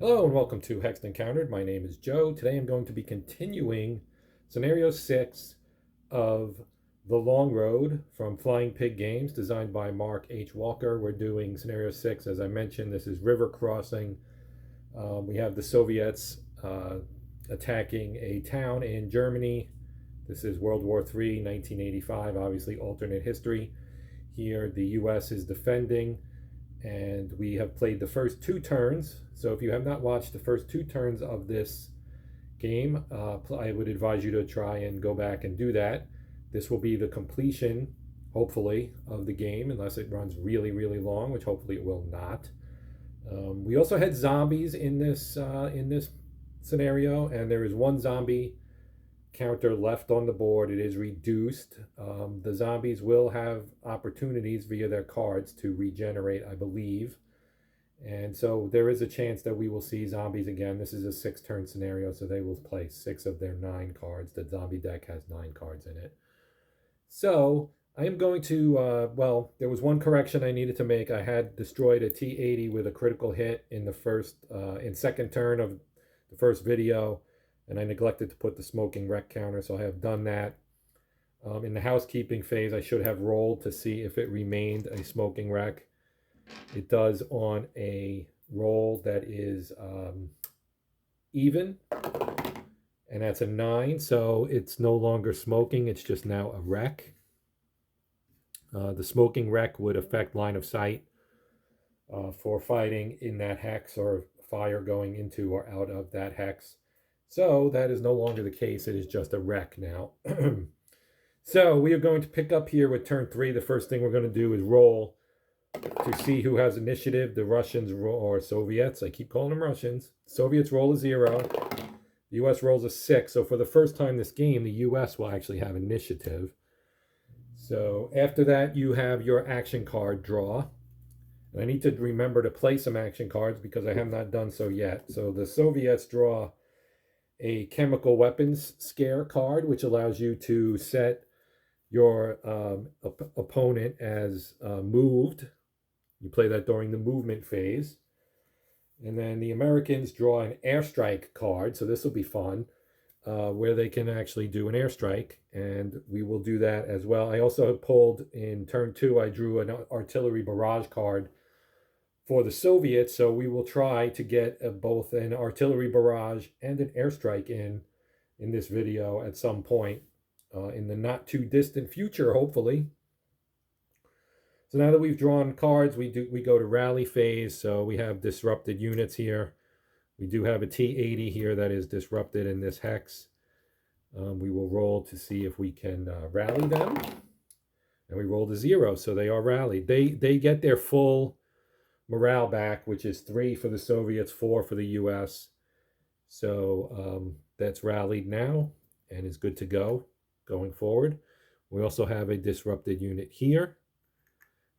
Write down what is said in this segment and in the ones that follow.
Hello and welcome to Hexed Encountered. My name is Joe. Today I'm going to be continuing Scenario 6 of The Long Road from Flying Pig Games, designed by Mark H. Walker. We're doing Scenario 6, as I mentioned. This is river crossing. We have the Soviets attacking a town in Germany. This is World War III, 1985, obviously alternate history. Here the US is defending, and we have played the first two turns. So if you have not watched the first two turns of this game, I would advise you to try and go back and do that. This will be the completion, hopefully, of the game, unless it runs really, really long, which hopefully it will not. We also had zombies in this scenario, and there is one zombie counter left on the board. It is reduced. The zombies will have opportunities via their cards to regenerate, I believe. And so there is a chance that we will see zombies again. This is a 6-turn scenario, so they will play 6 of their 9 cards. The zombie deck has 9 cards in it. So I am going to, there was one correction I needed to make. I had destroyed a T-80 with a critical hit in second turn of the first video, and I neglected to put the smoking wreck counter, so I have done that. In the housekeeping phase, I should have rolled to see if it remained a smoking wreck. It does on a roll that is even, and that's a 9, so it's no longer smoking, it's just now a wreck. The smoking wreck would affect line of sight for fighting in that hex or fire going into or out of that hex. So that is no longer the case. It is just a wreck now. So we are going to pick up here with turn 3. The first thing we're going to do is roll to see who has initiative. The Russians or Soviets. I keep calling them Russians. Soviets roll a 0. The US rolls a 6. So for the first time this game, the US will actually have initiative. So after that, you have your action card draw. And I need to remember to play some action cards because I have not done so yet. So the Soviets draw a chemical weapons scare card, which allows you to set your opponent as moved. You play that during the movement phase. And then the Americans draw an airstrike card, so this will be fun, where they can actually do an airstrike, and we will do that as well. I also pulled in turn 2, I drew an artillery barrage card for the Soviets, so we will try to get both an artillery barrage and an airstrike in this video at some point in the not too distant future, hopefully. So now that we've drawn cards, we go to rally phase. So we have disrupted units here. We do have a T-80 here that is disrupted in this hex. We will roll to see if we can rally them. And we rolled a 0, so they are rallied. They get their full morale back, which is 3 for the Soviets, 4 for the US. So that's rallied now and is good to go going forward. We also have a disrupted unit here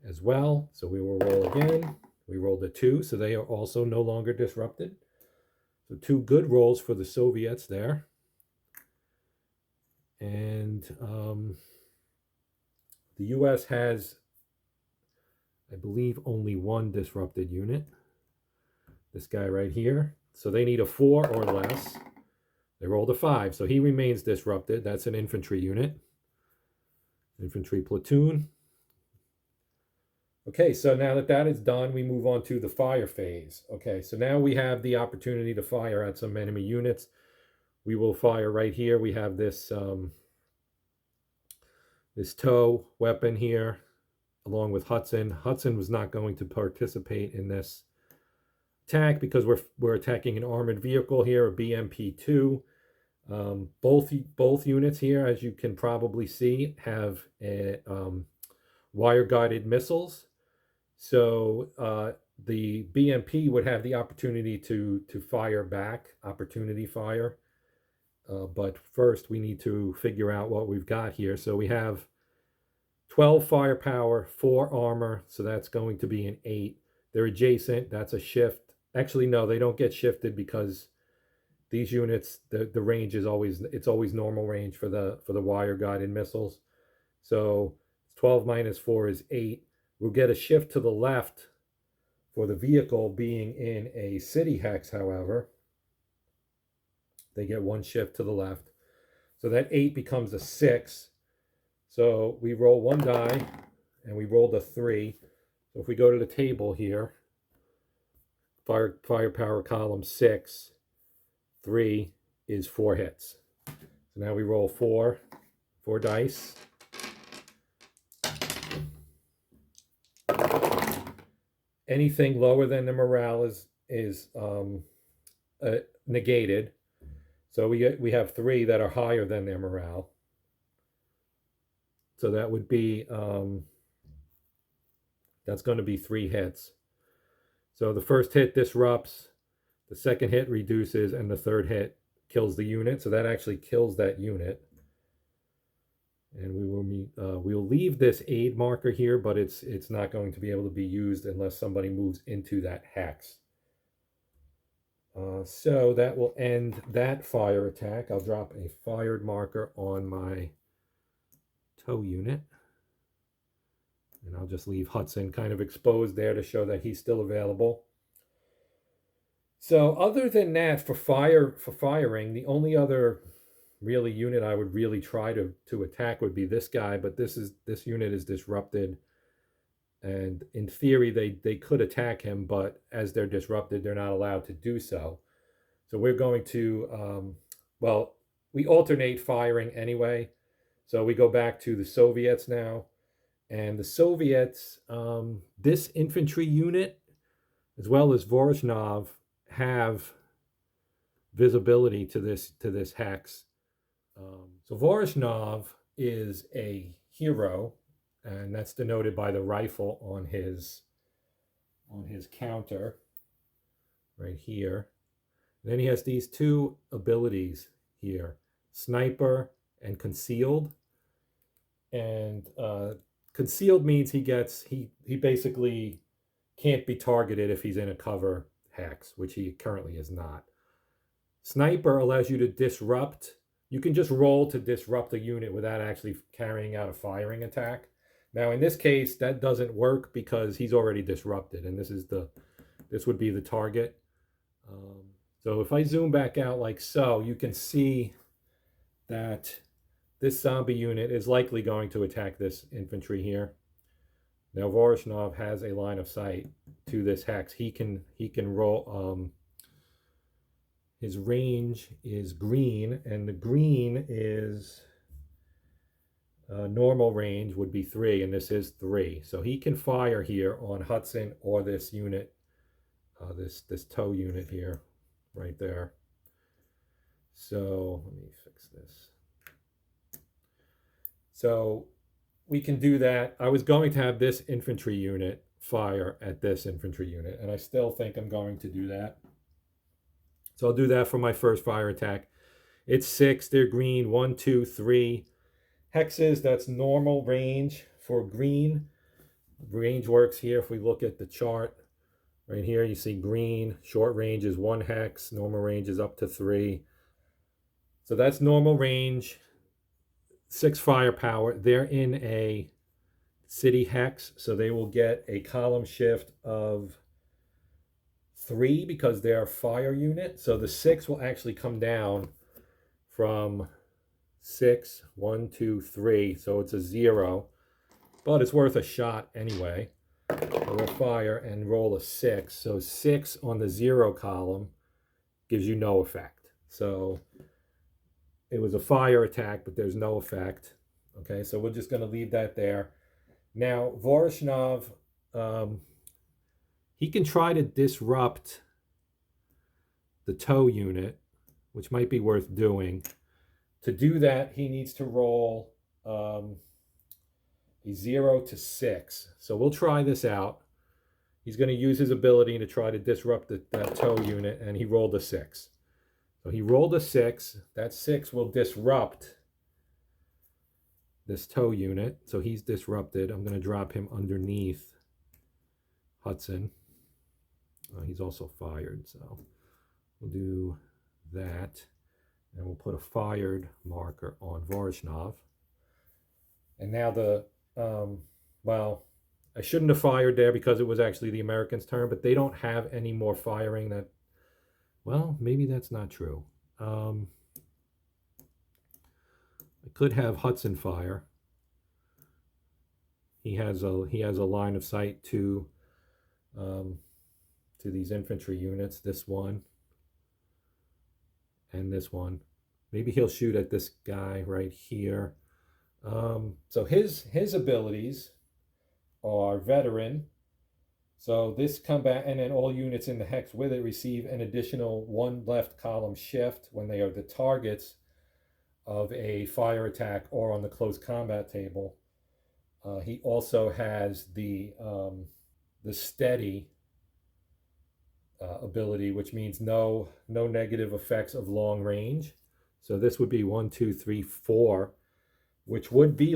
as well. So we will roll again. We rolled a 2, so they are also no longer disrupted. So 2 good rolls for the Soviets there. And the US has, I believe, only 1 disrupted unit. This guy right here. So they need a 4 or less. They rolled a 5, so he remains disrupted. That's an infantry unit. Infantry platoon. Okay, so now that that is done, we move on to the fire phase. Okay, so now we have the opportunity to fire at some enemy units. We will fire right here. We have this this tow weapon here, along with Hudson. Hudson was not going to participate in this attack because we're attacking an armored vehicle here, a BMP-2. Both units here, as you can probably see, have wire-guided missiles. So the BMP would have the opportunity to fire back, opportunity fire. But first we need to figure out what we've got here. So we have 12 firepower, 4 armor, so that's going to be an 8. They're adjacent, that's a shift. Actually, no, they don't get shifted because these units, the range is always normal range for the wire-guided missiles. So 12 minus 4 is 8. We'll get a shift to the left For the vehicle being in a city hex, however, they get 1 shift to the left. So that 8 becomes a 6. So we roll 1 die, and we rolled a 3. So if we go to the table here, firepower column 6, 3 is 4 hits. So now we roll 4 dice. Anything lower than the morale is negated. So we have 3 that are higher than their morale. So that would be that's going to be 3 hits. So the first hit disrupts, the second hit reduces, and the third hit kills the unit. So that actually kills that unit. And we'll leave this aid marker here, but it's not going to be able to be used unless somebody moves into that hex. So that will end that fire attack. I'll drop a fired marker on my tow unit. And I'll just leave Hudson kind of exposed there to show that he's still available. So other than that, for firing, the only other really unit I would really try to attack would be this guy, but this unit is disrupted. And in theory, they could attack him, but as they're disrupted, they're not allowed to do so. So we're going to, well, we alternate firing anyway. So we go back to the Soviets now. And the Soviets, this infantry unit, as well as Voronezh, have visibility to this hex. So Voronezh is a hero, and that's denoted by the rifle on his counter right here. And then he has these 2 abilities here, sniper and concealed. And concealed means he basically can't be targeted if he's in a cover hex, which he currently is not. Sniper allows you to disrupt. You can just roll to disrupt a unit without actually carrying out a firing attack. Now in this case, that doesn't work because he's already disrupted, and this would be the target. So if I zoom back out like so, you can see that this zombie unit is likely going to attack this infantry here. Now Voronezh has a line of sight to this hex. He can roll. His range is green, and the green is normal range would be 3, and this is 3. So he can fire here on Hudson or this unit, this tow unit here, right there. So let me fix this. So we can do that. I was going to have this infantry unit fire at this infantry unit, and I still think I'm going to do that. So I'll do that for my first fire attack. It's 6, they're green, 1, 2, 3 hexes. That's normal range for green. Range works here. If we look at the chart right here, you see green, short range is 1 hex, normal range is up to 3. So that's normal range, 6 firepower. They're in a city hex, so they will get a column shift of 3 because they're a fire unit. So the 6 will actually come down from 6, 1, 2, 3. So it's a 0, but it's worth a shot anyway. So we'll fire and roll a 6. So 6 on the 0 column gives you no effect. So it was a fire attack, but there's no effect. Okay, so we're just going to leave that there. Now Voronezh, he can try to disrupt the tow unit, which might be worth doing. To do that, he needs to roll a 0 to 6. So we'll try this out. He's going to use his ability to try to disrupt that tow unit, and he rolled a 6. So he rolled a 6. That 6 will disrupt this tow unit. So he's disrupted. I'm going to drop him underneath Hudson. He's also fired, so we'll do that. And we'll put a fired marker on Voronezh. And now well, I shouldn't have fired there because it was actually the Americans' turn, but they don't have any more firing. That, well, maybe that's not true. I could have Hudson fire. He has a line of sight to these infantry units. This one and this one. Maybe he'll shoot at this guy right here. So his abilities are veteran. So this combat, and then all units in the hex with it receive an additional 1 left column shift when they are the targets of a fire attack or on the close combat table. He also has the steady ability, which means no negative effects of long range. So this would be 1, 2, 3, 4, which would be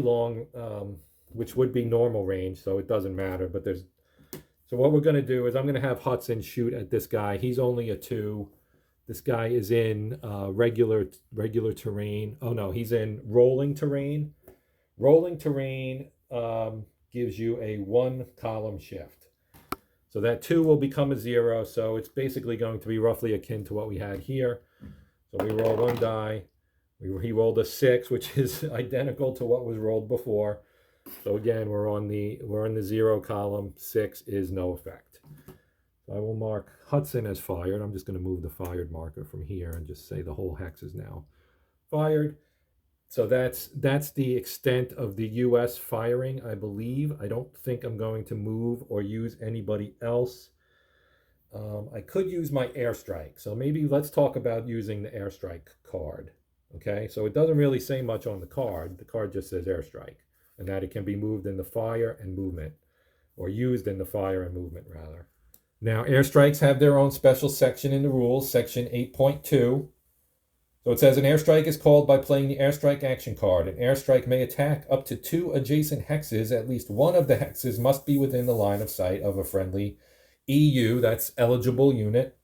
which would be normal range. So it doesn't matter. But so what we're going to do is I'm going to have Hudson shoot at this guy. He's only a 2. This guy is in regular terrain. Oh no, he's in rolling terrain. Rolling terrain gives you a 1 column shift. So that 2 will become a 0. So it's basically going to be roughly akin to what we had here. So we roll 1 die. He rolled a 6, which is identical to what was rolled before. So again, we're in the 0 column. 6 is no effect. So I will mark Hudson as fired. I'm just going to move the fired marker from here and just say the whole hex is now fired. So that's the extent of the U.S. firing, I believe. I don't think I'm going to move or use anybody else. I could use my airstrike. So maybe let's talk about using the airstrike card. Okay, so it doesn't really say much on the card. The card just says airstrike, and that it can be moved in the fire and movement, or used in the fire and movement, rather. Now, airstrikes have their own special section in the rules, section 8.2. So it says an airstrike is called by playing the airstrike action card. An airstrike may attack up to 2 adjacent hexes. At least one of the hexes must be within the line of sight of a friendly EU, that's eligible unit.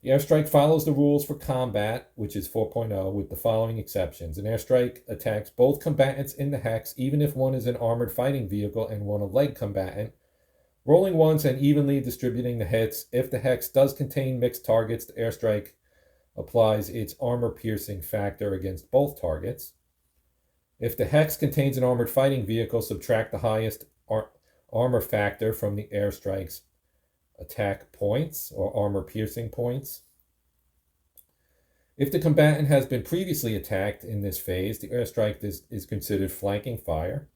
The airstrike follows the rules for combat, which is 4.0, with the following exceptions. An airstrike attacks both combatants in the hex, even if one is an armored fighting vehicle and one a leg combatant, rolling once and evenly distributing the hits. If the hex does contain mixed targets, the airstrike applies its armor-piercing factor against both targets. If the hex contains an armored fighting vehicle, subtract the highest armor factor from the airstrike's attack points or armor-piercing points. If the combatant has been previously attacked in this phase, the airstrike is considered flanking fire.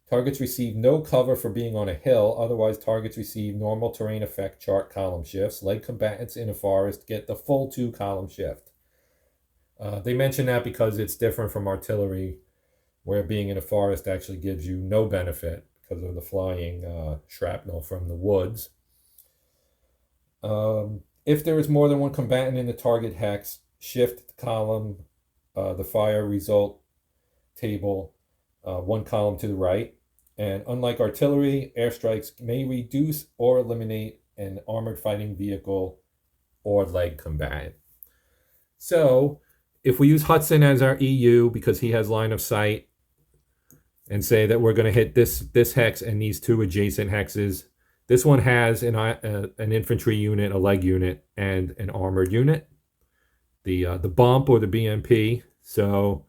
Targets receive no cover for being on a hill, otherwise targets receive normal terrain effect chart column shifts. Leg combatants in a forest get the full 2 column shift. They mention that because it's different from artillery, where being in a forest actually gives you no benefit because of the flying shrapnel from the woods. If there is more than one combatant in the target hex, shift the column, the fire result table, 1 column to the right. And unlike artillery, airstrikes may reduce or eliminate an armored fighting vehicle or leg combatant. So if we use Hudson as our EU because he has line of sight, and say that we're going to hit this hex and these 2 adjacent hexes, this one has an infantry unit, a leg unit, and an armored unit, the bump or the BMP. So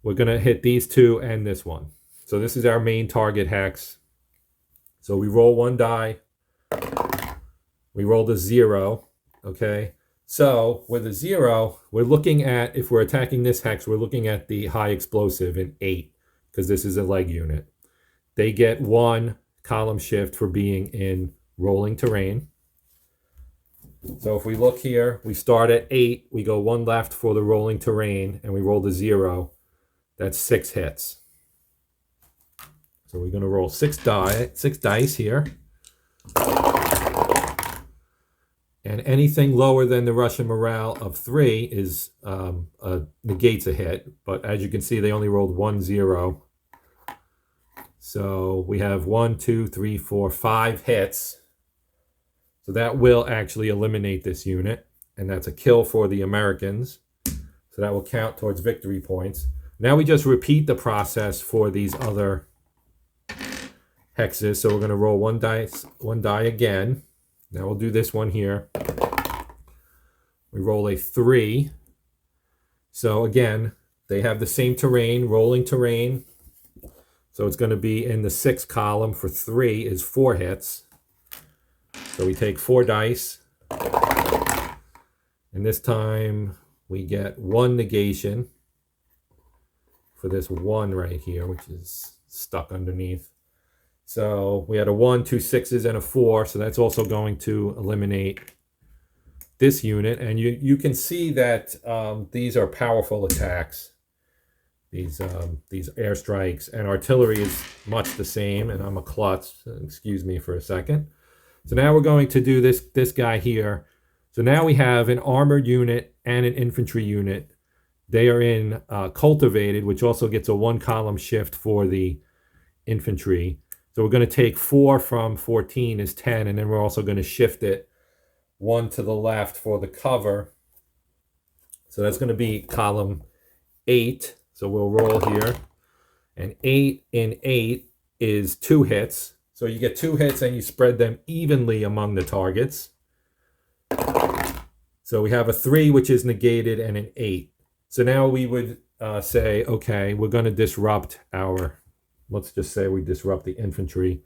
we're going to hit these 2 and this one. So this is our main target hex. So we roll 1 die. We rolled a 0. Okay. So with a 0, we're looking at, if we're attacking this hex, we're looking at the high explosive in 8, because this is a leg unit. They get 1 column shift for being in rolling terrain. So if we look here, we start at 8, we go 1 left for the rolling terrain, and we roll the 0. That's 6 hits. So we're going to roll 6 dice here. And anything lower than the Russian morale of 3 is negates a hit. But as you can see, they only rolled 1 0. So we have 1, 2, 3, 4, 5 hits. So that will actually eliminate this unit. And that's a kill for the Americans. So that will count towards victory points. Now we just repeat the process for these other hexes. So we're going to roll one die again. Now we'll do this one here. We roll a 3. So again, they have the same terrain, rolling terrain. So it's going to be in the 6th column for 3 is 4 hits. So we take 4 dice. And this time we get 1 negation for this 1 right here, which is stuck underneath. So we had a 1, 2 6s, and a 4. So that's also going to eliminate this unit. And you can see that these are powerful attacks. These airstrikes, and artillery is much the same. And I'm a klutz. Excuse me for a second. So now we're going to do this guy here. So now we have an armored unit and an infantry unit. They are in cultivated, which also gets a 1 column shift for the infantry. So we're going to take 4 from 14 is 10, and then we're also going to shift it 1 to the left for the cover. So that's going to be column 8. So we'll roll here. And 8 in 8 is 2 hits. So you get 2 hits and you spread them evenly among the targets. So we have a 3, which is negated, and an 8. So now we would say, okay, we're going to disrupt our, let's just say we disrupt the infantry.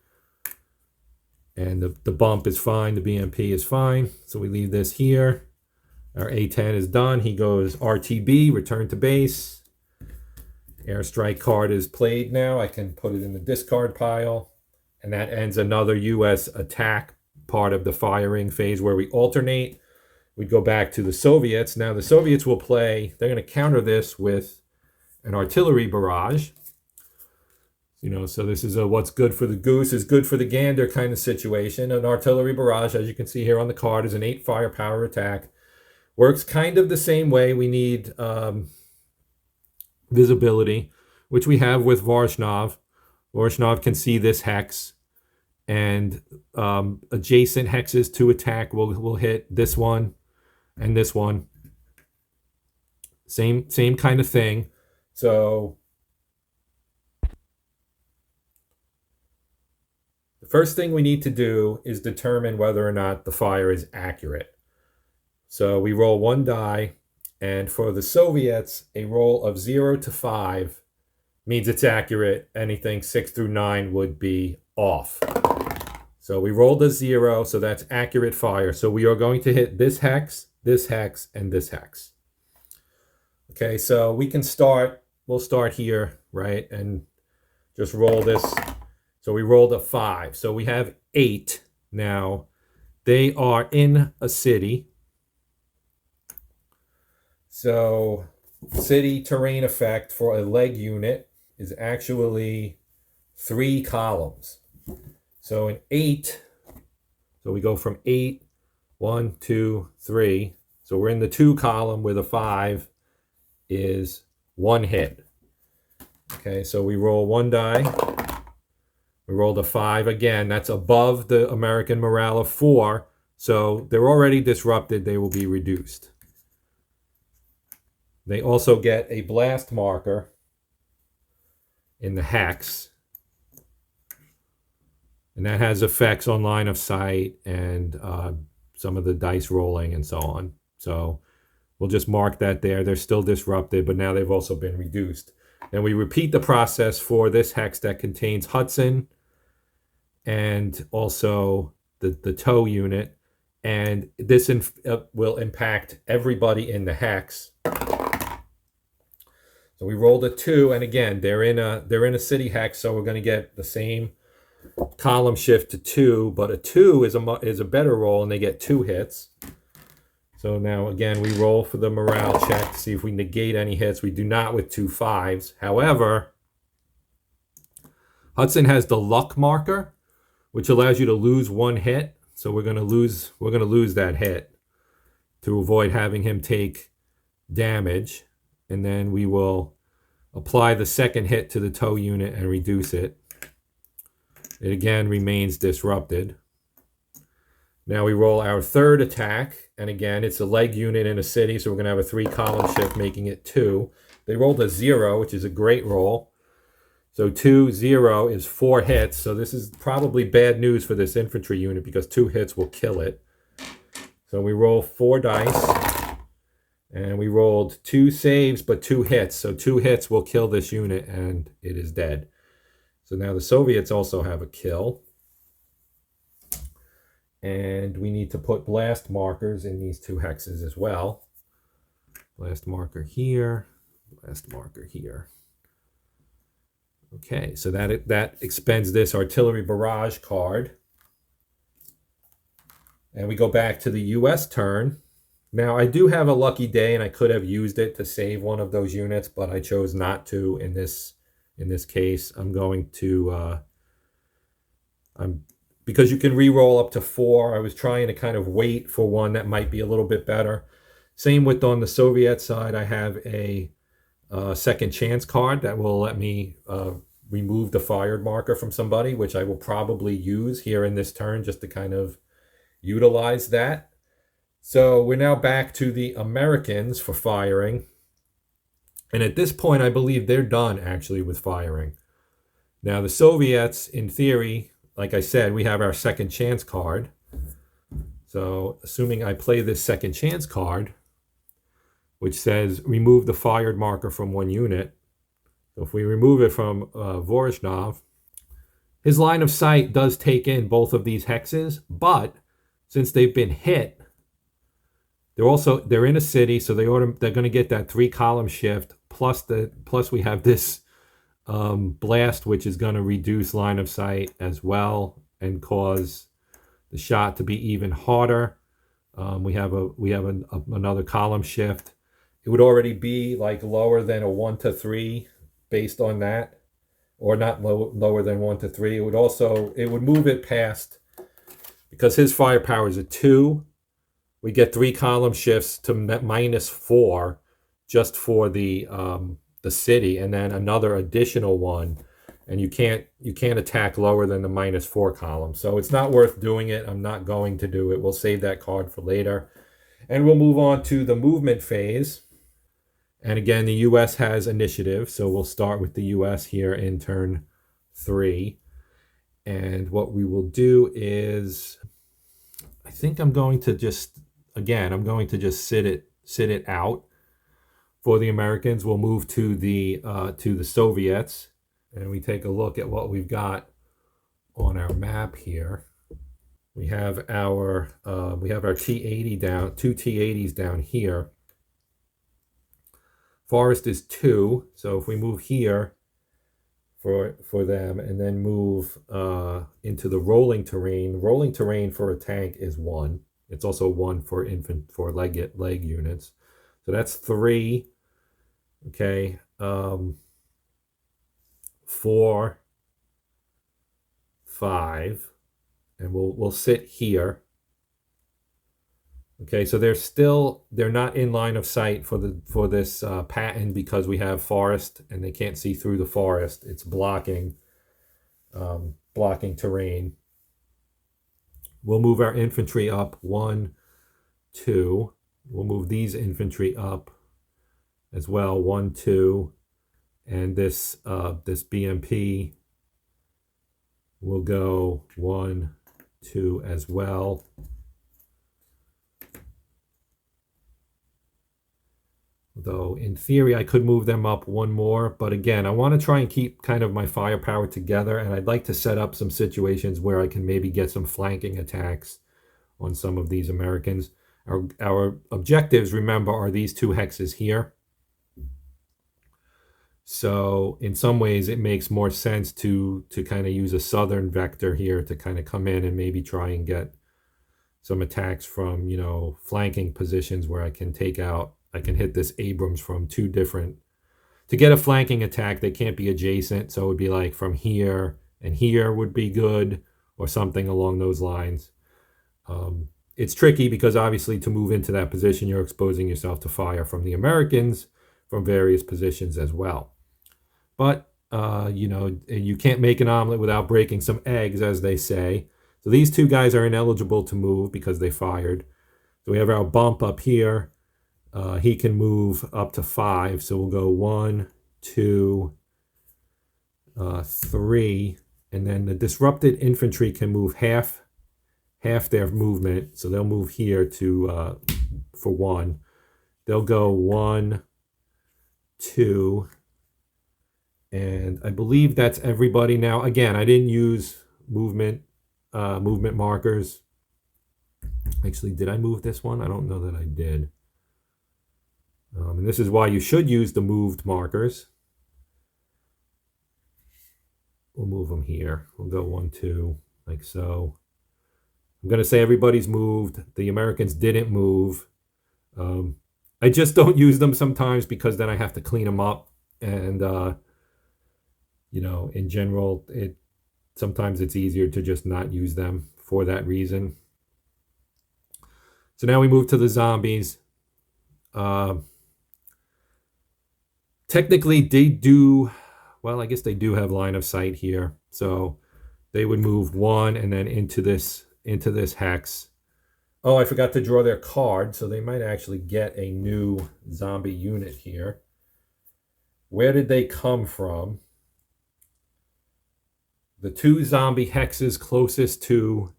And the bump is fine, the BMP is fine. So we leave this here. Our A10 is done. He goes RTB, return to base. Airstrike card is played now. I can put it in the discard pile. And that ends another US attack part of the firing phase where we alternate. We go back to the Soviets. Now the Soviets will play, they're going to counter this with an artillery barrage. So this is a what's good for the goose is good for the gander kind of situation. An artillery barrage, as you can see here on the card, is an 8 firepower attack. Works kind of the same way. We need visibility, which we have with Varshnov. Varshnov can see this hex, and adjacent hexes to attack will hit this one and this one. Same kind of thing. So the first thing we need to do is determine whether or not the fire is accurate. So we roll 1 die, and for the Soviets, a roll of 0 to 5 means it's accurate. Anything 6 through 9 would be off. So we rolled a 0, so that's accurate fire. So we are going to hit this hex, and this hex. Okay, so we can start, we'll start here, right? And just roll this. So we rolled a 5. So we have 8 now. They are in a city. So city terrain effect for a leg unit is actually 3 columns. So in 8, so we go from 8, 1, 2, 3. So we're in the 2 column where the 5 is 1 hit. Okay, so we roll 1 die. We rolled a 5 again. That's above the American morale of 4. So they're already disrupted. They will be reduced. They also get a blast marker in the hex. And that has effects on line of sight and some of the dice rolling and so on. So we'll just mark that there. They're still disrupted, but now they've also been reduced. And we repeat the process for this hex that contains Hudson and also the tow unit. And this will impact everybody in the hex. So we rolled a 2, and again, they're in a city hex, so we're going to get the same column shift to 2, but a 2 is a better roll, and they get 2 hits. So now again, we roll for the morale check to see if we negate any hits. We do not with 2 5s. However, Hudson has the luck marker, which allows you to lose 1 hit. So we're going to lose that hit to avoid having him take damage. And then we will apply the second hit to the tow unit and reduce it. It again remains disrupted. Now we roll our 3rd attack. And again, it's a leg unit in a city, so we're going to have a 3 column shift, making it 2. They rolled a 0, which is a great roll. So 2-0 is 4 hits. So this is probably bad news for this infantry unit because 2 hits will kill it. So we roll 4 dice. And we rolled 2 saves, but 2 hits. So 2 hits will kill this unit and it is dead. So now the Soviets also have a kill. And we need to put blast markers in these 2 hexes as well. Blast marker here, blast marker here. Okay, so that expends this artillery barrage card. And we go back to the US turn. Now, I do have a lucky day, and I could have used it to save one of those units, but I chose not to in this case. I'm going to, because you can re-roll up to 4, I was trying to kind of wait for one that might be a little bit better. Same with on the Soviet side, I have a second chance card that will let me remove the fired marker from somebody, which I will probably use here in this turn just to kind of utilize that. So we're now back to the Americans for firing. And at this point, I believe they're done actually with firing. Now the Soviets, in theory, like I said, we have our second chance card. So assuming I play this second chance card, which says remove the fired marker from 1 unit. So if we remove it from Voronezh, his line of sight does take in both of these hexes, but since they've been hit, they're in a city, so they're going to get that 3-column shift. Plus we have this blast, which is going to reduce line of sight as well and cause the shot to be even harder. We have another column shift. It would already be like lower than a 1 to 3 based on that, or not lower than 1 to 3. It would move it past, because his firepower is a 2. We get 3 column shifts to -4 just for the city, and then another additional one, and you can't attack lower than the -4 column. So it's not worth doing it. I'm not going to do it. We'll save that card for later, and we'll move on to the movement phase. And again, the US has initiative, so we'll start with the US here in turn 3. And what we will do is, I think I'm going to just sit it out for the Americans. We'll move to the Soviets, and we take a look at what we've got on our map here. We have our T80 down, 2 T80s down here. Forest is 2, so if we move here for them and then move into the rolling terrain for a tank is 1. It's also 1 for leg units. So that's 3. Okay. 4, 5, and we'll sit here. Okay, so they're not in line of sight for this pattern because we have forest and they can't see through the forest. It's blocking terrain. We'll move our infantry up 1, 2. We'll move these infantry up as well 1, 2, and this BMP will go 1, 2 as well. Though in theory I could move them up 1 more, but again, I want to try and keep kind of my firepower together, and I'd like to set up some situations where I can maybe get some flanking attacks on some of these Americans. Our objectives, remember, are these 2 hexes here. So in some ways it makes more sense to kind of use a southern vector here to kind of come in and maybe try and get some attacks from, flanking positions where I can hit this Abrams from 2 different. To get a flanking attack, they can't be adjacent, so it would be like from here and here would be good, or something along those lines. It's tricky because obviously to move into that position, you're exposing yourself to fire from the Americans from various positions as well. But, you can't make an omelet without breaking some eggs, as they say. So these 2 guys are ineligible to move because they fired. So we have our bump up here. He can move up to 5, so we'll go 1, 2, 3, and then the disrupted infantry can move half their movement, so they'll move here to for 1. They'll go 1, 2, and I believe that's everybody now. Again, I didn't use movement markers. Actually, did I move this one? I don't know that I did. And this is why you should use the moved markers. We'll move them here. We'll go 1, 2, like so. I'm going to say everybody's moved. The Americans didn't move. I just don't use them sometimes because then I have to clean them up. And, you know, in general, sometimes it's easier to just not use them for that reason. So now we move to the zombies. Technically, they do, well, I guess they do have line of sight here. So they would move 1 and then into this hex. Oh, I forgot to draw their card, so they might actually get a new zombie unit here. Where did they come from? The 2 zombie hexes closest to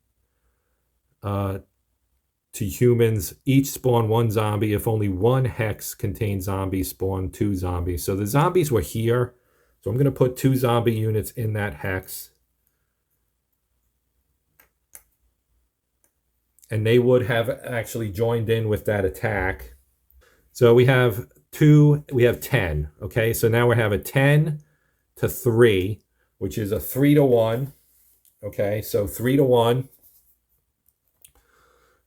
humans each spawn 1 zombie. If only 1 hex contains zombies, spawn 2 zombies. So the zombies were here. So I'm going to put 2 zombie units in that hex. And they would have actually joined in with that attack. So we have 10. Okay, so now we have a 10 to 3, which is a 3 to 1. Okay, so 3 to 1.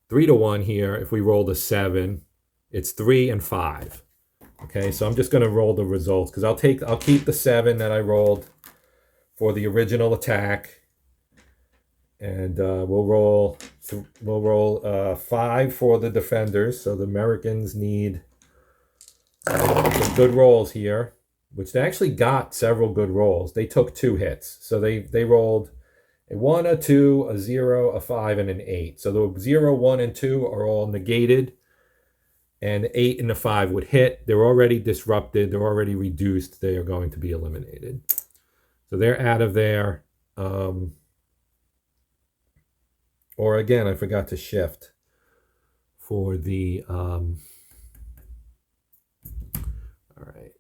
3 to 1 here. If we roll the 7, it's 3 and 5. Okay, so I'm just going to roll the results because I'll keep the 7 that I rolled for the original attack, and we'll roll 5 for the defenders. So the Americans need some good rolls here, which they actually got several good rolls. They took 2 hits, so they rolled a 1, a 2, a 0, a 5, and an 8. So the 0, 1, and 2 are all negated, and the 8 and the 5 would hit. They're already disrupted. They're already reduced. They are going to be eliminated. So they're out of there. Or again, I forgot to shift for the... all right.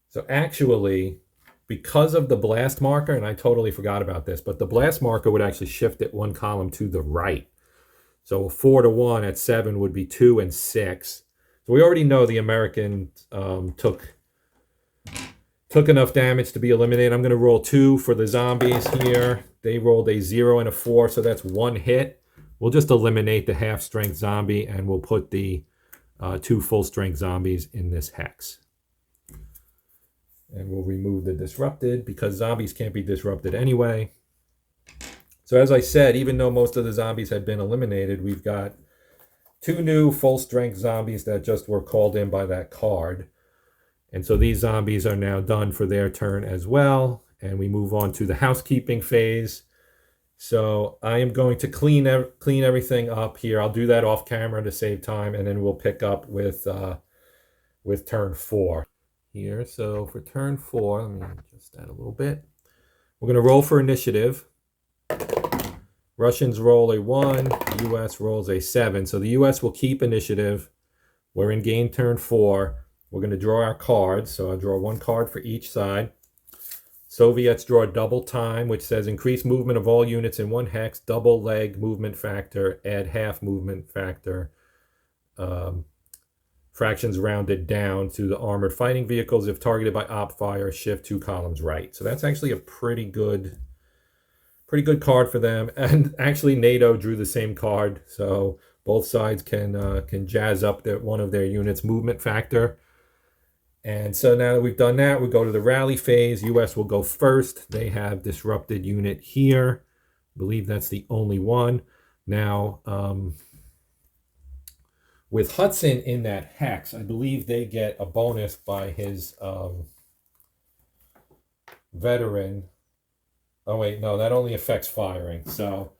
So actually, because of the blast marker, and I totally forgot about this, but the blast marker would actually shift it 1 column to the right. So 4 to 1 at 7 would be 2 and 6. So we already know the Americans took enough damage to be eliminated. I'm going to roll 2 for the zombies here. They rolled a 0 and a 4, so that's 1 hit. We'll just eliminate the half-strength zombie, and we'll put the 2 full-strength zombies in this hex. And we'll remove the disrupted because zombies can't be disrupted anyway. So as I said, even though most of the zombies had been eliminated, we've got 2 new full-strength zombies that just were called in by that card. And so these zombies are now done for their turn as well. And we move on to the housekeeping phase. So I am going to clean everything up here. I'll do that off camera to save time, and then we'll pick up with turn 4 here. So for turn 4, let me adjust that a little bit. We're going to roll for initiative. Russians roll a 1, the U.S. rolls a 7. So the U.S. will keep initiative. We're in game turn 4. We're going to draw our cards. So I'll draw 1 card for each side. Soviets draw double time, which says increase movement of all units in 1 hex, double leg movement factor, add half movement factor. Fractions rounded down to the armored fighting vehicles. If targeted by op fire, shift 2 columns right. So that's actually a pretty good card for them. And actually NATO drew the same card, so both sides can jazz up one of their units' movement factor. And so now that we've done that, we go to the rally phase. US will go first. They have disrupted unit here. I believe that's the only one. Now, with Hudson in that hex, I believe they get a bonus by his veteran. Oh, wait, no, that only affects firing. So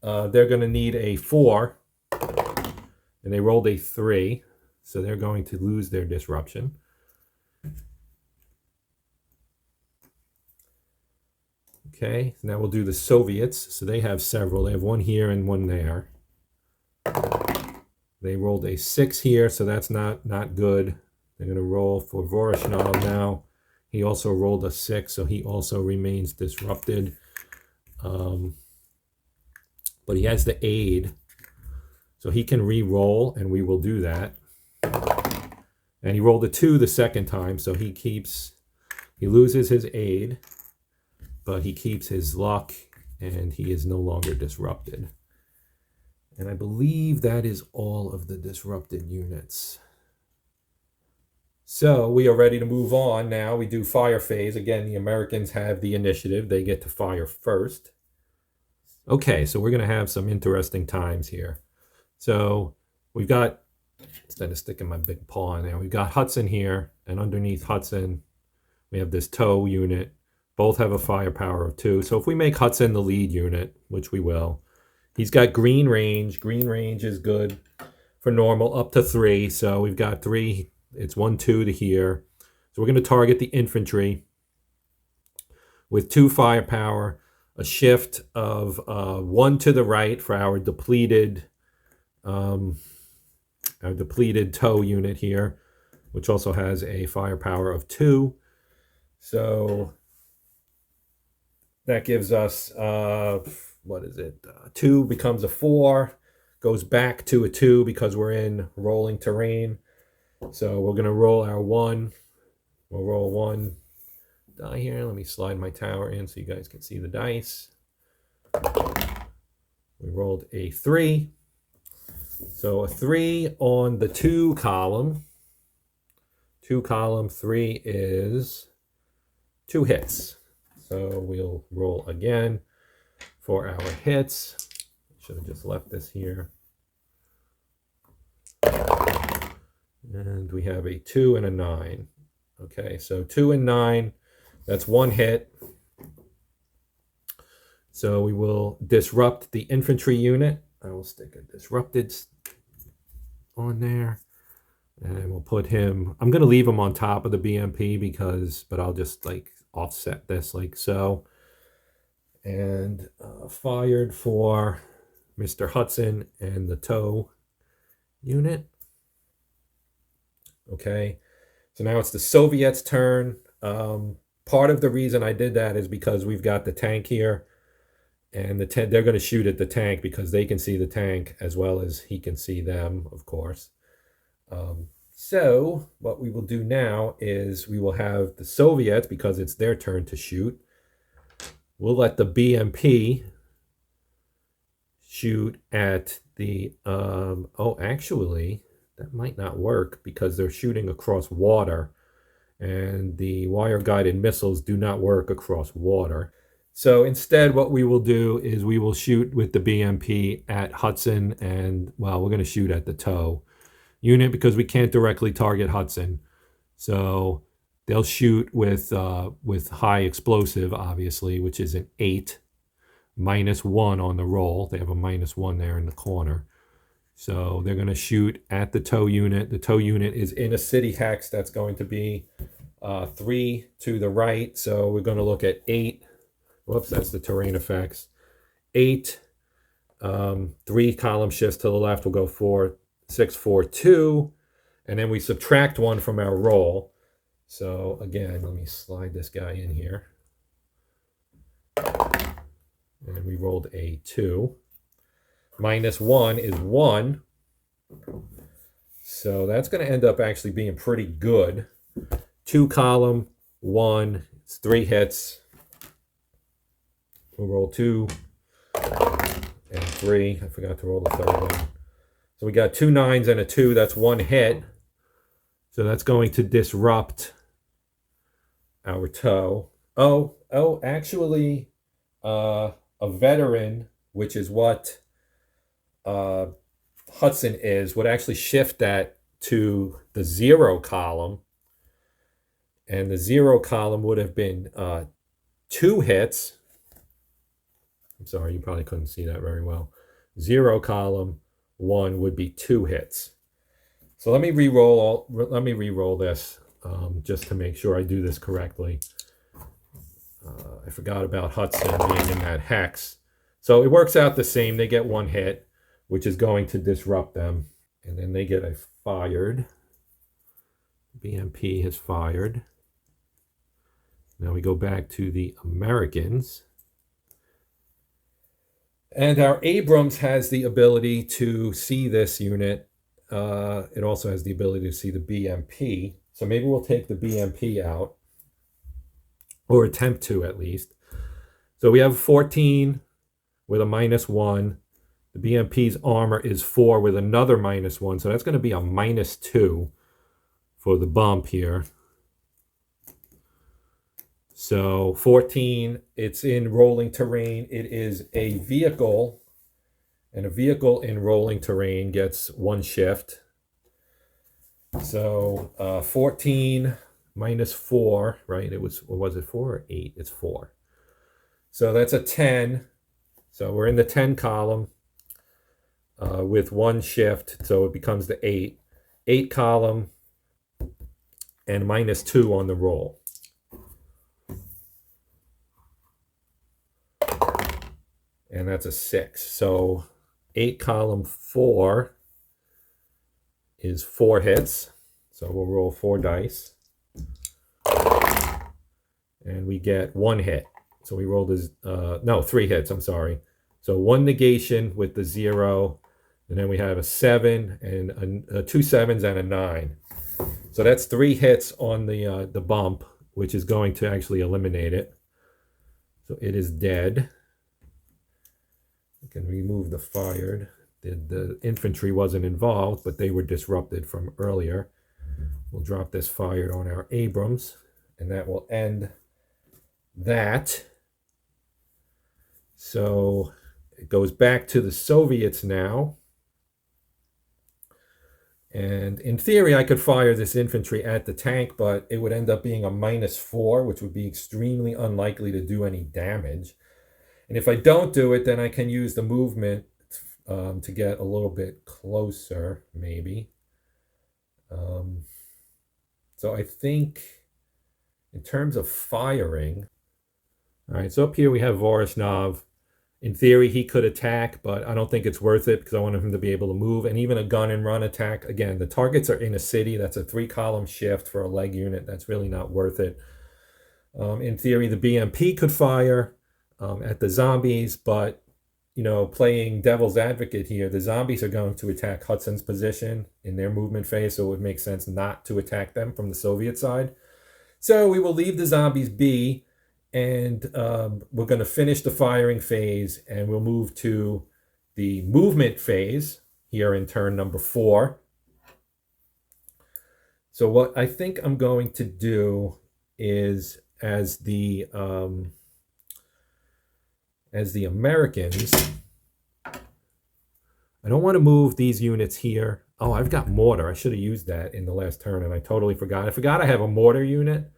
they're going to need a 4, and they rolled a 3. So they're going to lose their disruption. Okay, now we'll do the Soviets. So they have several. They have one here and one there. They rolled a 6 here, so that's not good. They're going to roll for Voroshnov now. He also rolled a 6, so he also remains disrupted. But he has the aid, so he can re-roll, and we will do that. And he rolled a 2 the second time, so he loses his aid, but he keeps his luck, and he is no longer disrupted. And I believe that is all of the disrupted units. So we are ready to move on now. We do fire phase. Again, the Americans have the initiative. They get to fire first. Okay, so we're going to have some interesting times here. So we've got, instead of sticking my big paw in there, we've got Hudson here, and underneath Hudson, we have this tow unit. Both have a firepower of 2. So if we make Hudson the lead unit, which we will, he's got green range. Green range is good for normal up to 3. So we've got 3. It's 1, 2 to here. So we're going to target the infantry with 2 firepower, a shift of 1 to the right for our depleted tow unit here, which also has a firepower of 2. So that gives us, 2 becomes a 4, goes back to a 2 because we're in rolling terrain. So we're going to roll our 1. We'll roll 1 die here. Let me slide my tower in so you guys can see the dice. We rolled a 3. So a 3 on the 2 column. 2 column, 3 is 2 hits. So we'll roll again for our hits. Should have just left this here. And we have a 2 and a 9. Okay, so 2 and 9, that's 1 hit. So we will disrupt the infantry unit. I will stick a disrupted on there. And we'll put him, I'm going to leave him on top of the BMP but I'll just like offset this like so. And fired for Mr. Hudson and the tow unit. Okay, so now it's the Soviets' turn. Part of the reason I did that is because we've got the tank here, and they're going to shoot at the tank because they can see the tank as well as he can see them, of course. So what we will do now is we will have the Soviets, because it's their turn to shoot. We'll let the BMP shoot at the, actually, that might not work because they're shooting across water, and the wire-guided missiles do not work across water. So instead, what we will do is we will shoot with the BMP at Hudson, and, well, we're going to shoot at the tow unit because we can't directly target Hudson. So they'll shoot with high explosive, obviously, which is an 8, -1 on the roll. They have a -1 there in the corner. So they're going to shoot at the tow unit. The tow unit is in a city hex. That's going to be 3 to the right. So we're going to look at 8. Whoops, that's the terrain effects. 8, 3 column shifts to the left will go 4, 6, 4, 2. And then we subtract 1 from our roll. So again, let me slide this guy in here. And we rolled a 2. -1 is 1. So that's going to end up actually being pretty good. 2 column, 1. It's 3 hits. We'll roll 2 and 3. I forgot to roll the third one. So we got 2 9s and a 2. That's 1 hit. So that's going to disrupt our tow. Actually, a veteran, which is what Hudson is, would actually shift that to the 0 column. And the 0 column would have been 2 hits. I'm sorry, you probably couldn't see that very well. 0 column, 1 would be 2 hits. So let me re-roll this just to make sure I do this correctly. I forgot about Hudson being in that hex. So it works out the same. They get one hit, which is going to disrupt them. And then they get a fired. BMP has fired. Now we go back to the Americans. And our Abrams has the ability to see this unit. It also has the ability to see the BMP. So maybe we'll take the BMP out, or attempt to at least. So we have 14 with a -1. The BMP's armor is 4 with another -1. So that's going to be a -2 for the bump here. So 14, it's in rolling terrain. It is a vehicle, and a vehicle in rolling terrain gets 1 shift. So 14 -4, right? It was, or was it 4 or 8? It's 4. So that's a 10. So we're in the 10 column with 1 shift. So it becomes the 8. 8 column and -2 on the roll. And that's a 6. So 8 column 4 is 4 hits. So we'll roll 4 dice. And we get 1 hit. So we rolled as, no, 3 hits, I'm sorry. So 1 negation with the 0. And then we have a 7 and 2 7s and a 9. So that's 3 hits on the bump, which is going to actually eliminate it. So it is dead. We can remove the fired. The infantry wasn't involved, but they were disrupted from earlier. We'll drop this fired on our Abrams, and that will end that. So it goes back to the Soviets now. And in theory, I could fire this infantry at the tank, but it would end up being a -4, which would be extremely unlikely to do any damage. And if I don't do it, then I can use the movement to get a little bit closer, maybe. So I think in terms of firing, all right, so up here we have Voronov. In theory, he could attack, but I don't think it's worth it because I want him to be able to move. And even a gun and run attack, again, the targets are in a city. That's a 3 column shift for a leg unit. That's really not worth it. In theory, the BMP could fire at the zombies, but you know, playing devil's advocate here, the zombies are going to attack Hudson's position in their movement phase, so it would make sense not to attack them from the Soviet side. So we will leave the zombies be, and we're going to finish the firing phase, and we'll move to the movement phase here in turn number 4. So what I think I'm going to do is, as the Americans, I don't want to move these units here. Oh, I've got mortar. I should have used that in the last turn, and I totally forgot. I forgot I have a mortar unit,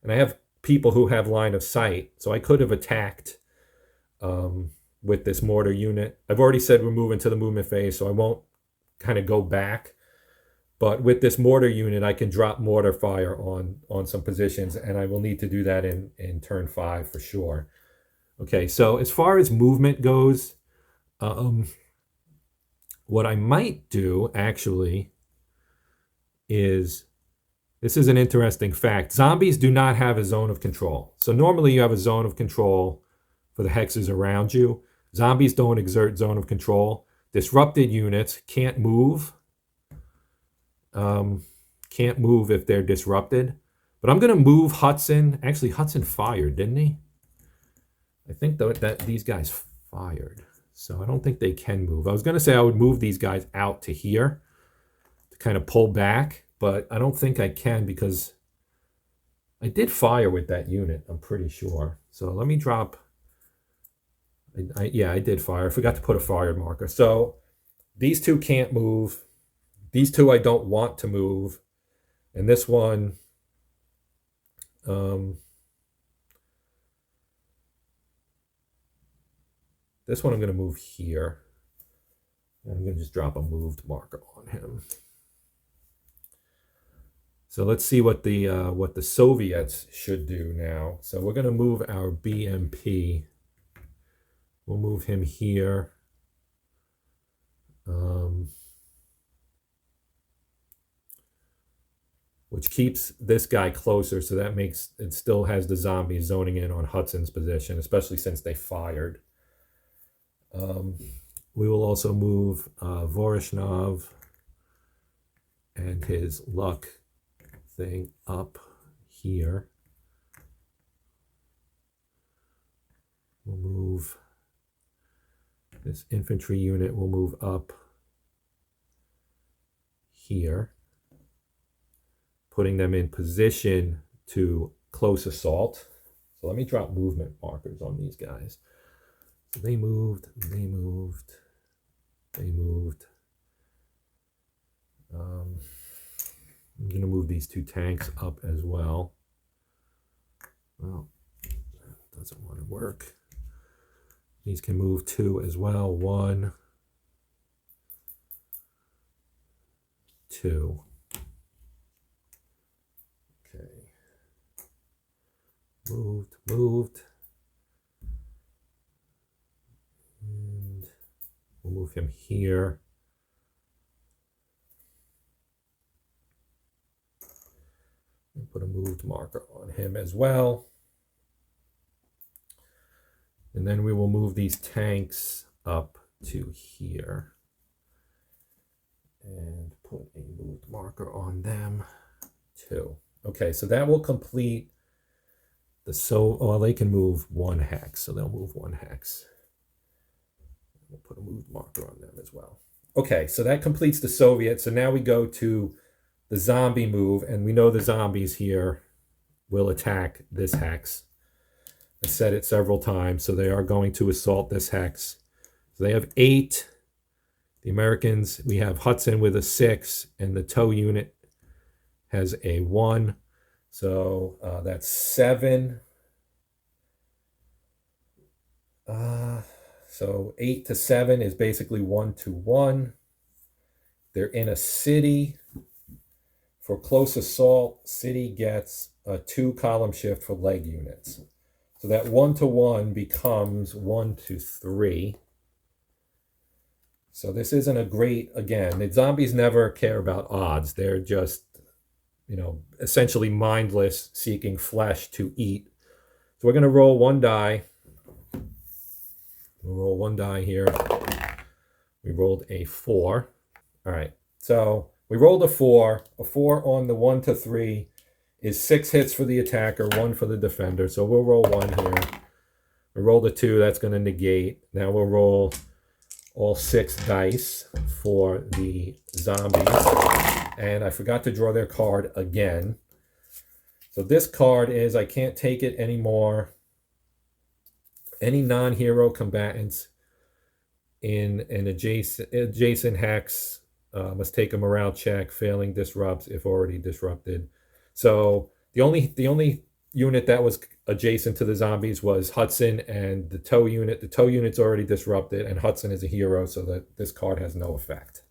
and I have people who have line of sight, so I could have attacked with this mortar unit. I've already said we're moving to the movement phase, so I won't kind of go back. But with this mortar unit, I can drop mortar fire on some positions, and I will need to do that in turn 5 for sure. Okay, so as far as movement goes, what I might do actually is, this is an interesting fact. Zombies do not have a zone of control. So normally you have a zone of control for the hexes around you. Zombies don't exert zone of control. Disrupted units can't move. Can't move if they're disrupted. But I'm going to move Hudson. Actually, Hudson fired, didn't he? I think that these guys fired. So I don't think they can move. I was going to say I would move these guys out to here to kind of pull back, but I don't think I can because I did fire with that unit, I'm pretty sure. So let me drop. Yeah, I did fire. I forgot to put a fired marker. So these two can't move. These two I don't want to move. And this one, this one I'm going to move here. I'm going to just drop a moved marker on him. So let's see what the Soviets should do now. So we're going to move our BMP. We'll move him here. Which keeps this guy closer, so that makes it still has the zombies zoning in on Hudson's position, especially since they fired. We will also move Vorishnov and his luck thing up here. We'll move this infantry unit, will move up here, putting them in position to close assault. So let me drop movement markers on these guys. So they moved, they moved, they moved. I'm going to move these 2 tanks up as well. Well, that doesn't want to work. These can move 2 as well. 1, 2. Moved. And we'll move him here. And put a moved marker on him as well. And then we will move these tanks up to here. And put a moved marker on them too. Okay, so that will complete they can move 1 hex, so they'll move 1 hex. We'll put a moved marker on them as well. Okay, so that completes the Soviet. So now we go to the zombie move, and we know the zombies here will attack this hex. I said it several times, so they are going to assault this hex. So they have 8. The Americans, we have Hudson with a 6, and the tow unit has a 1. So that's 7. So 8 to 7 is basically 1 to 1. They're in a city. For close assault, city gets a 2 column shift for leg units. So that 1 to 1 becomes 1 to 3. So this isn't a great, again, the zombies never care about odds. They're just, essentially mindless, seeking flesh to eat. So we're going to roll 1 die. We'll roll 1 die here. We rolled a 4. All right. So we rolled a 4. A 4 on the 1 to 3 is 6 hits for the attacker, 1 for the defender. So we'll roll 1 here. We rolled a 2. That's going to negate. Now we'll roll all 6 dice for the zombies. And I forgot to draw their card again. So this card is, I can't take it anymore. Any non-hero combatants in an adjacent hex must take a morale check. Failing disrupts if already disrupted. So the only unit that was adjacent to the zombies was Hudson and the tow unit. The tow unit's already disrupted, and Hudson is a hero, so that this card has no effect.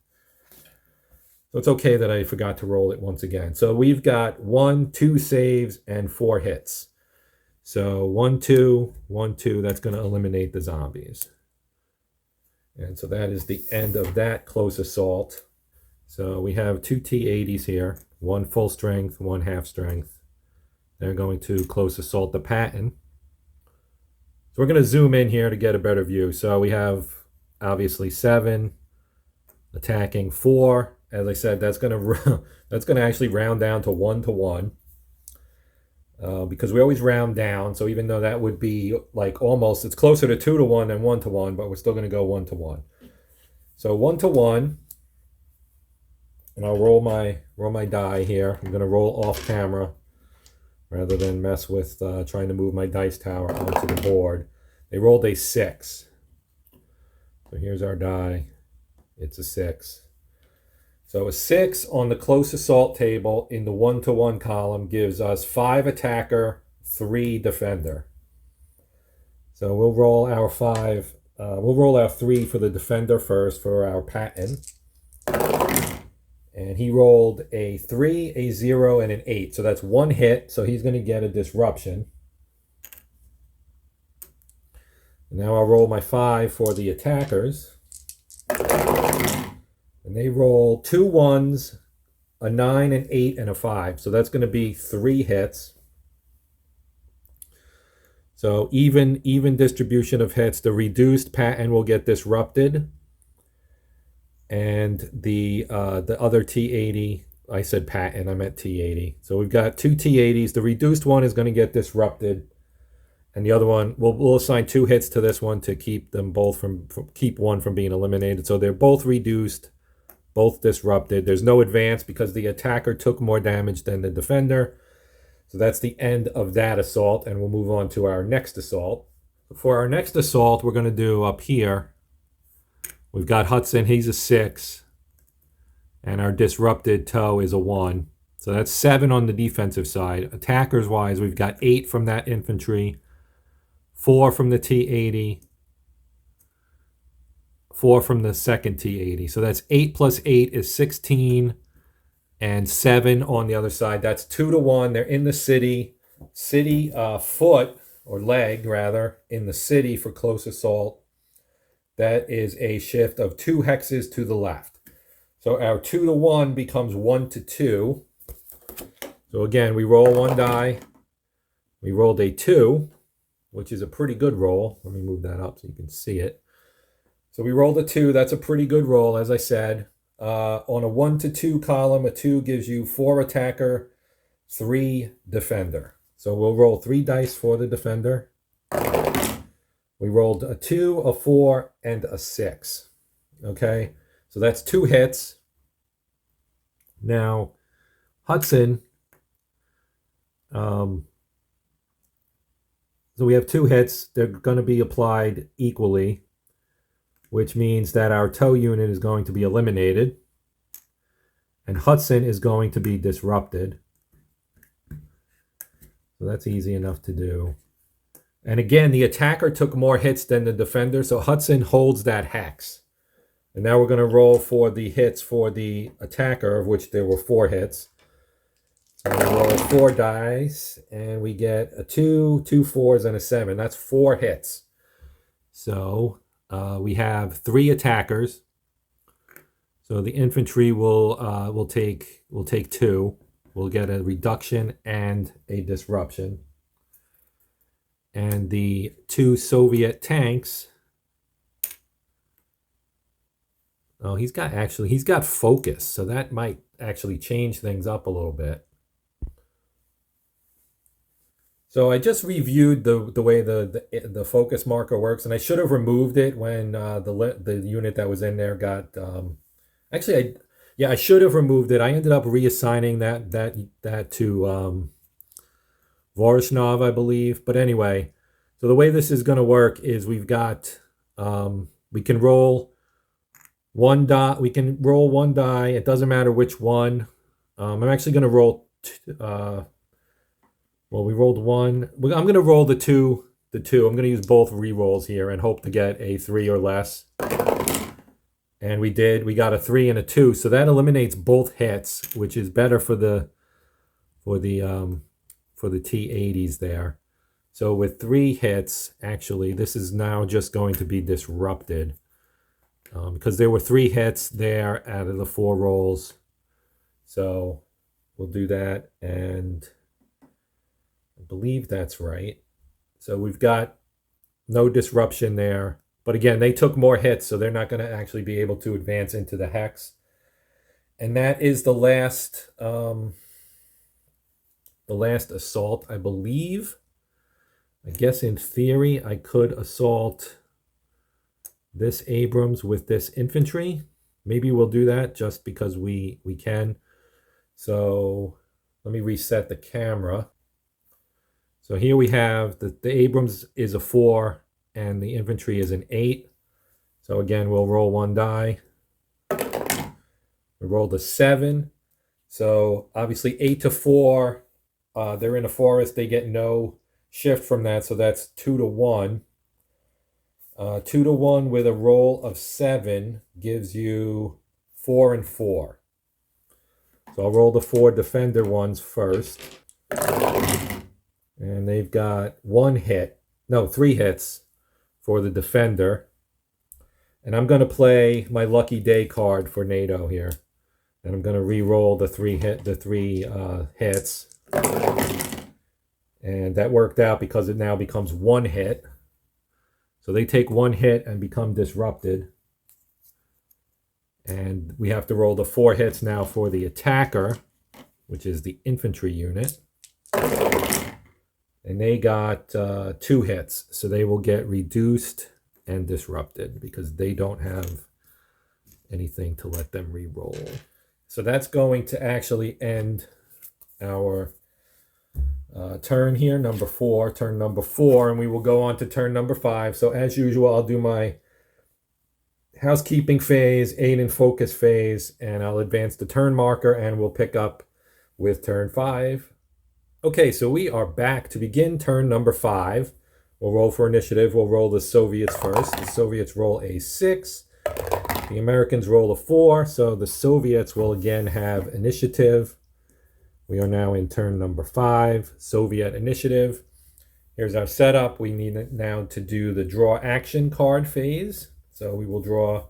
So it's okay that I forgot to roll it once again. So we've got 1, 2 saves, and 4 hits. So 1, 2, 1, 2, that's going to eliminate the zombies. And so that is the end of that close assault. So we have 2 T-80s here, 1 full strength, 1 half strength. They're going to close assault the Patton. So we're going to zoom in here to get a better view. So we have obviously 7 attacking 4. As I said, that's going to actually round down to 1 to 1. Because we always round down, so even though that would be like almost, it's closer to 2 to 1 than 1 to 1, but we're still going to go 1 to 1. So 1 to 1, and I'll roll my die here. I'm going to roll off camera rather than mess with trying to move my dice tower onto the board. They rolled a 6. So here's our die. It's a 6. So a 6 on the close assault table in the 1 to 1 column gives us 5 attacker, 3 defender. So we'll roll our 5. We'll roll our 3 for the defender first for our Patton. And he rolled a 3, a 0, and an 8. So that's one hit. So he's going to get a disruption. And now I'll roll my 5 for the attackers. And they roll 2 1s, a 9, an 8, and a 5. So that's going to be 3 hits. So even distribution of hits. The reduced pattern will get disrupted. And the other T80, I said pattern, I meant T80. So we've got 2 T80s. The reduced one is going to get disrupted. And the other one, we'll assign 2 hits to this one to keep them both keep one from being eliminated. So they're both reduced, both disrupted. There's no advance because the attacker took more damage than the defender. So that's the end of that assault, and we'll move on to our next assault. For our next assault, we're going to do up here. We've got Hudson, he's a 6, and our disrupted toe is a 1. So that's 7 on the defensive side. Attackers-wise, we've got 8 from that infantry, 4 from the T80, 4 from the second T80. So that's 8 plus 8 is 16, and 7 on the other side. That's 2 to 1. They're in the city. Foot, or leg rather, in the city for close assault. That is a shift of 2 hexes to the left. So our 2 to 1 becomes 1 to 2. So again, we roll 1 die. We rolled a 2, which is a pretty good roll. Let me move that up so you can see it. So we rolled a 2. That's a pretty good roll, as I said. On a 1 to 2 column, a 2 gives you 4 attacker, 3 defender. So we'll roll 3 dice for the defender. We rolled a 2, a 4, and a 6. Okay, so that's 2 hits. Now, Hudson, so we have 2 hits. They're going to be applied equally, which means that our toe unit is going to be eliminated, and Hudson is going to be disrupted. So that's easy enough to do. And again, the attacker took more hits than the defender, so Hudson holds that hex. And now we're going to roll for the hits for the attacker, of which there were 4 hits. So we roll 4 dice, and we get a 2, 2 4s, and a 7. That's 4 hits. So we have 3 attackers. So the infantry will take 2. We'll get a reduction and a disruption. And the 2 Soviet tanks. Oh, he's got focus, so that might actually change things up a little bit. So I just reviewed the way the focus marker works, and I should have removed it when the unit that was in there got. I should have removed it. I ended up reassigning that to Vorishnov, I believe. But anyway, so the way this is going to work is we've got we can roll 1 die. We can roll 1 die. It doesn't matter which one. I'm actually going to roll. Well, we rolled 1. I'm going to roll the 2. I'm going to use both re-rolls here and hope to get a 3 or less. And we did. We got a 3 and a 2, so that eliminates both hits, which is better for the T80s there. So with 3 hits, actually, this is now just going to be disrupted because there were 3 hits there out of the 4 rolls. So we'll do that, and I believe that's right. So we've got no disruption there. But again, they took more hits, so they're not going to actually be able to advance into the hex. And that is the last assault, I believe. I guess in theory, I could assault this Abrams with this infantry. Maybe we'll do that just because we can. So let me reset the camera. So here we have the Abrams is a 4. And the infantry is an 8. So again, we'll roll 1 die. We rolled a 7. So obviously 8 to 4. They're in a forest. They get no shift from that. So that's 2 to 1. 2 to 1 with a roll of 7 gives you 4 and 4. So I'll roll the 4 defender ones first. And they've got 3 hits for the defender. And I'm going to play my lucky day card for NATO here. And I'm going to re-roll the 3 hits. And that worked out because it now becomes 1 hit. So they take 1 hit and become disrupted. And we have to roll the 4 hits now for the attacker, which is the infantry unit. And they got 2 hits. So they will get reduced and disrupted because they don't have anything to let them re-roll. So that's going to actually end our turn here, turn number 4, and we will go on to turn number 5. So as usual, I'll do my housekeeping phase, aid and focus phase, and I'll advance the turn marker, and we'll pick up with turn 5. Okay, so we are back to begin turn number 5. We'll roll for initiative. We'll roll the Soviets first. The Soviets roll a 6. The Americans roll a 4. So the Soviets will again have initiative. We are now in turn number 5, Soviet initiative. Here's our setup. We need now to do the draw action card phase. So we will draw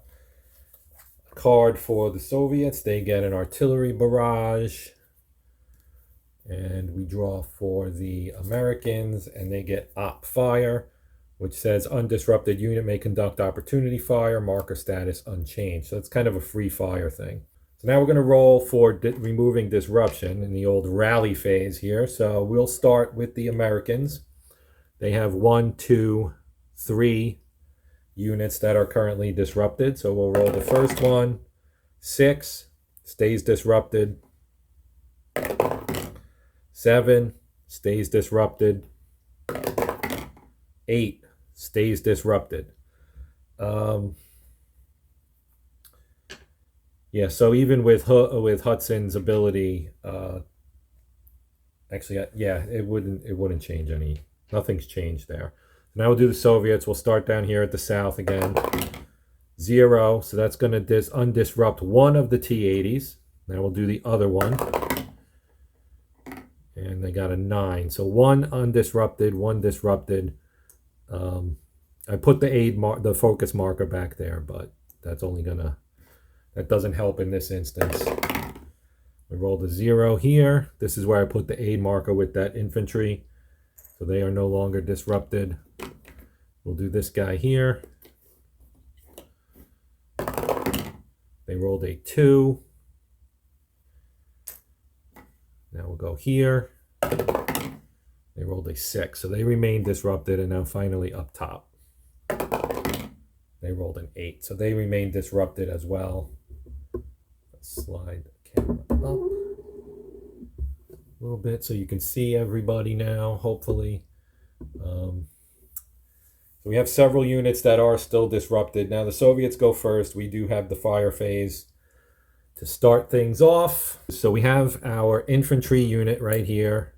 a card for the Soviets. They get an artillery barrage. And we draw for the Americans, and they get op fire, which says undisrupted unit may conduct opportunity fire, marker status unchanged. So it's kind of a free fire thing. So now we're going to roll for removing disruption in the old rally phase here. So we'll start with the Americans. They have 1, 2, 3 units that are currently disrupted. So we'll roll the first one. 6 stays disrupted. 7 stays disrupted. 8 stays disrupted. Yeah, so even with Hudson's ability, it wouldn't change any. Nothing's changed there. Now we'll do the Soviets. We'll start down here at the south again. 0, so that's going to undisrupt one of the T-80s. Now we'll do the other one. And they got a 9. So 1 undisrupted, 1 disrupted. I put the focus marker back there, but that's only that doesn't help in this instance. We roll the 0 here. This is where I put the aid marker with that infantry. So they are no longer disrupted. We'll do this guy here. They rolled a 2. Now we'll go here. They rolled a 6. So they remain disrupted, and now finally up top. They rolled an 8. So they remain disrupted as well. Let's slide the camera up a little bit so you can see everybody now, hopefully. So we have several units that are still disrupted. Now the Soviets go first. We do have the fire phase to start things off. So we have our infantry unit right here.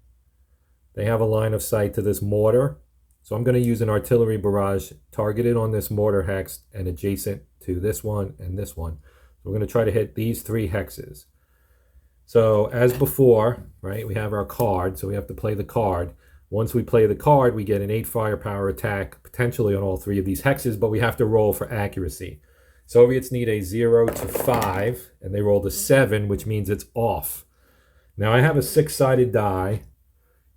They have a line of sight to this mortar. So I'm going to use an artillery barrage targeted on this mortar hex and adjacent to this one and this one. So we're going to try to hit these 3 hexes. So as before, right, we have our card. So we have to play the card. Once we play the card, we get an 8 firepower attack, potentially on all 3 of these hexes, but we have to roll for accuracy. Soviets need a 0 to 5, and they rolled a 7, which means it's off. Now I have a 6-sided die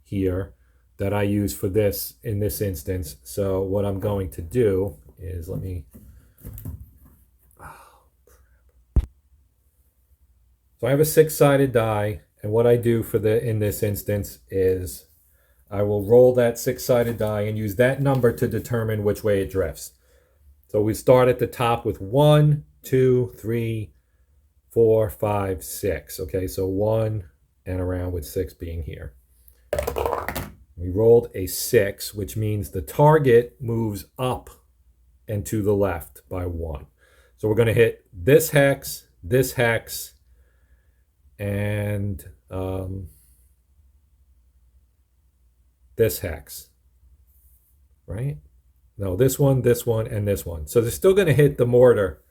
here that I use for this in this instance. So what I'm going to do is So I have a 6-sided die, and what I do in this instance is I will roll that 6-sided die and use that number to determine which way it drifts. So we start at the top with 1, 2, 3, 4, 5, 6. Okay, so 1 and around with 6 being here. We rolled a 6, which means the target moves up and to the left by 1. So we're going to hit this hex, and this hex, right? No, this one, and this one. So they're still going to hit the mortar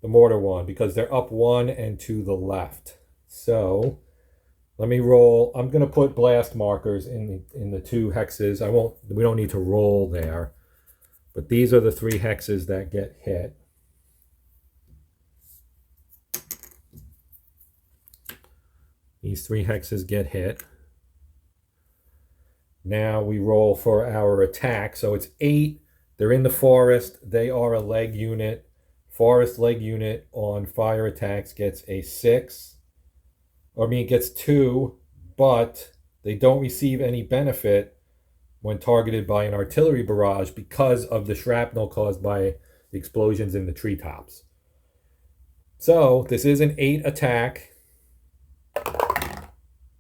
one because they're up 1 and to the left. So let me roll. I'm going to put blast markers in the 2 hexes. We don't need to roll there, but these are the 3 hexes that get hit. These 3 hexes get hit. Now we roll for our attack. So it's 8. They're in the forest. They are a leg unit. Forest leg unit on fire attacks gets a 6. It gets 2, but they don't receive any benefit when targeted by an artillery barrage because of the shrapnel caused by the explosions in the treetops. So this is an 8 attack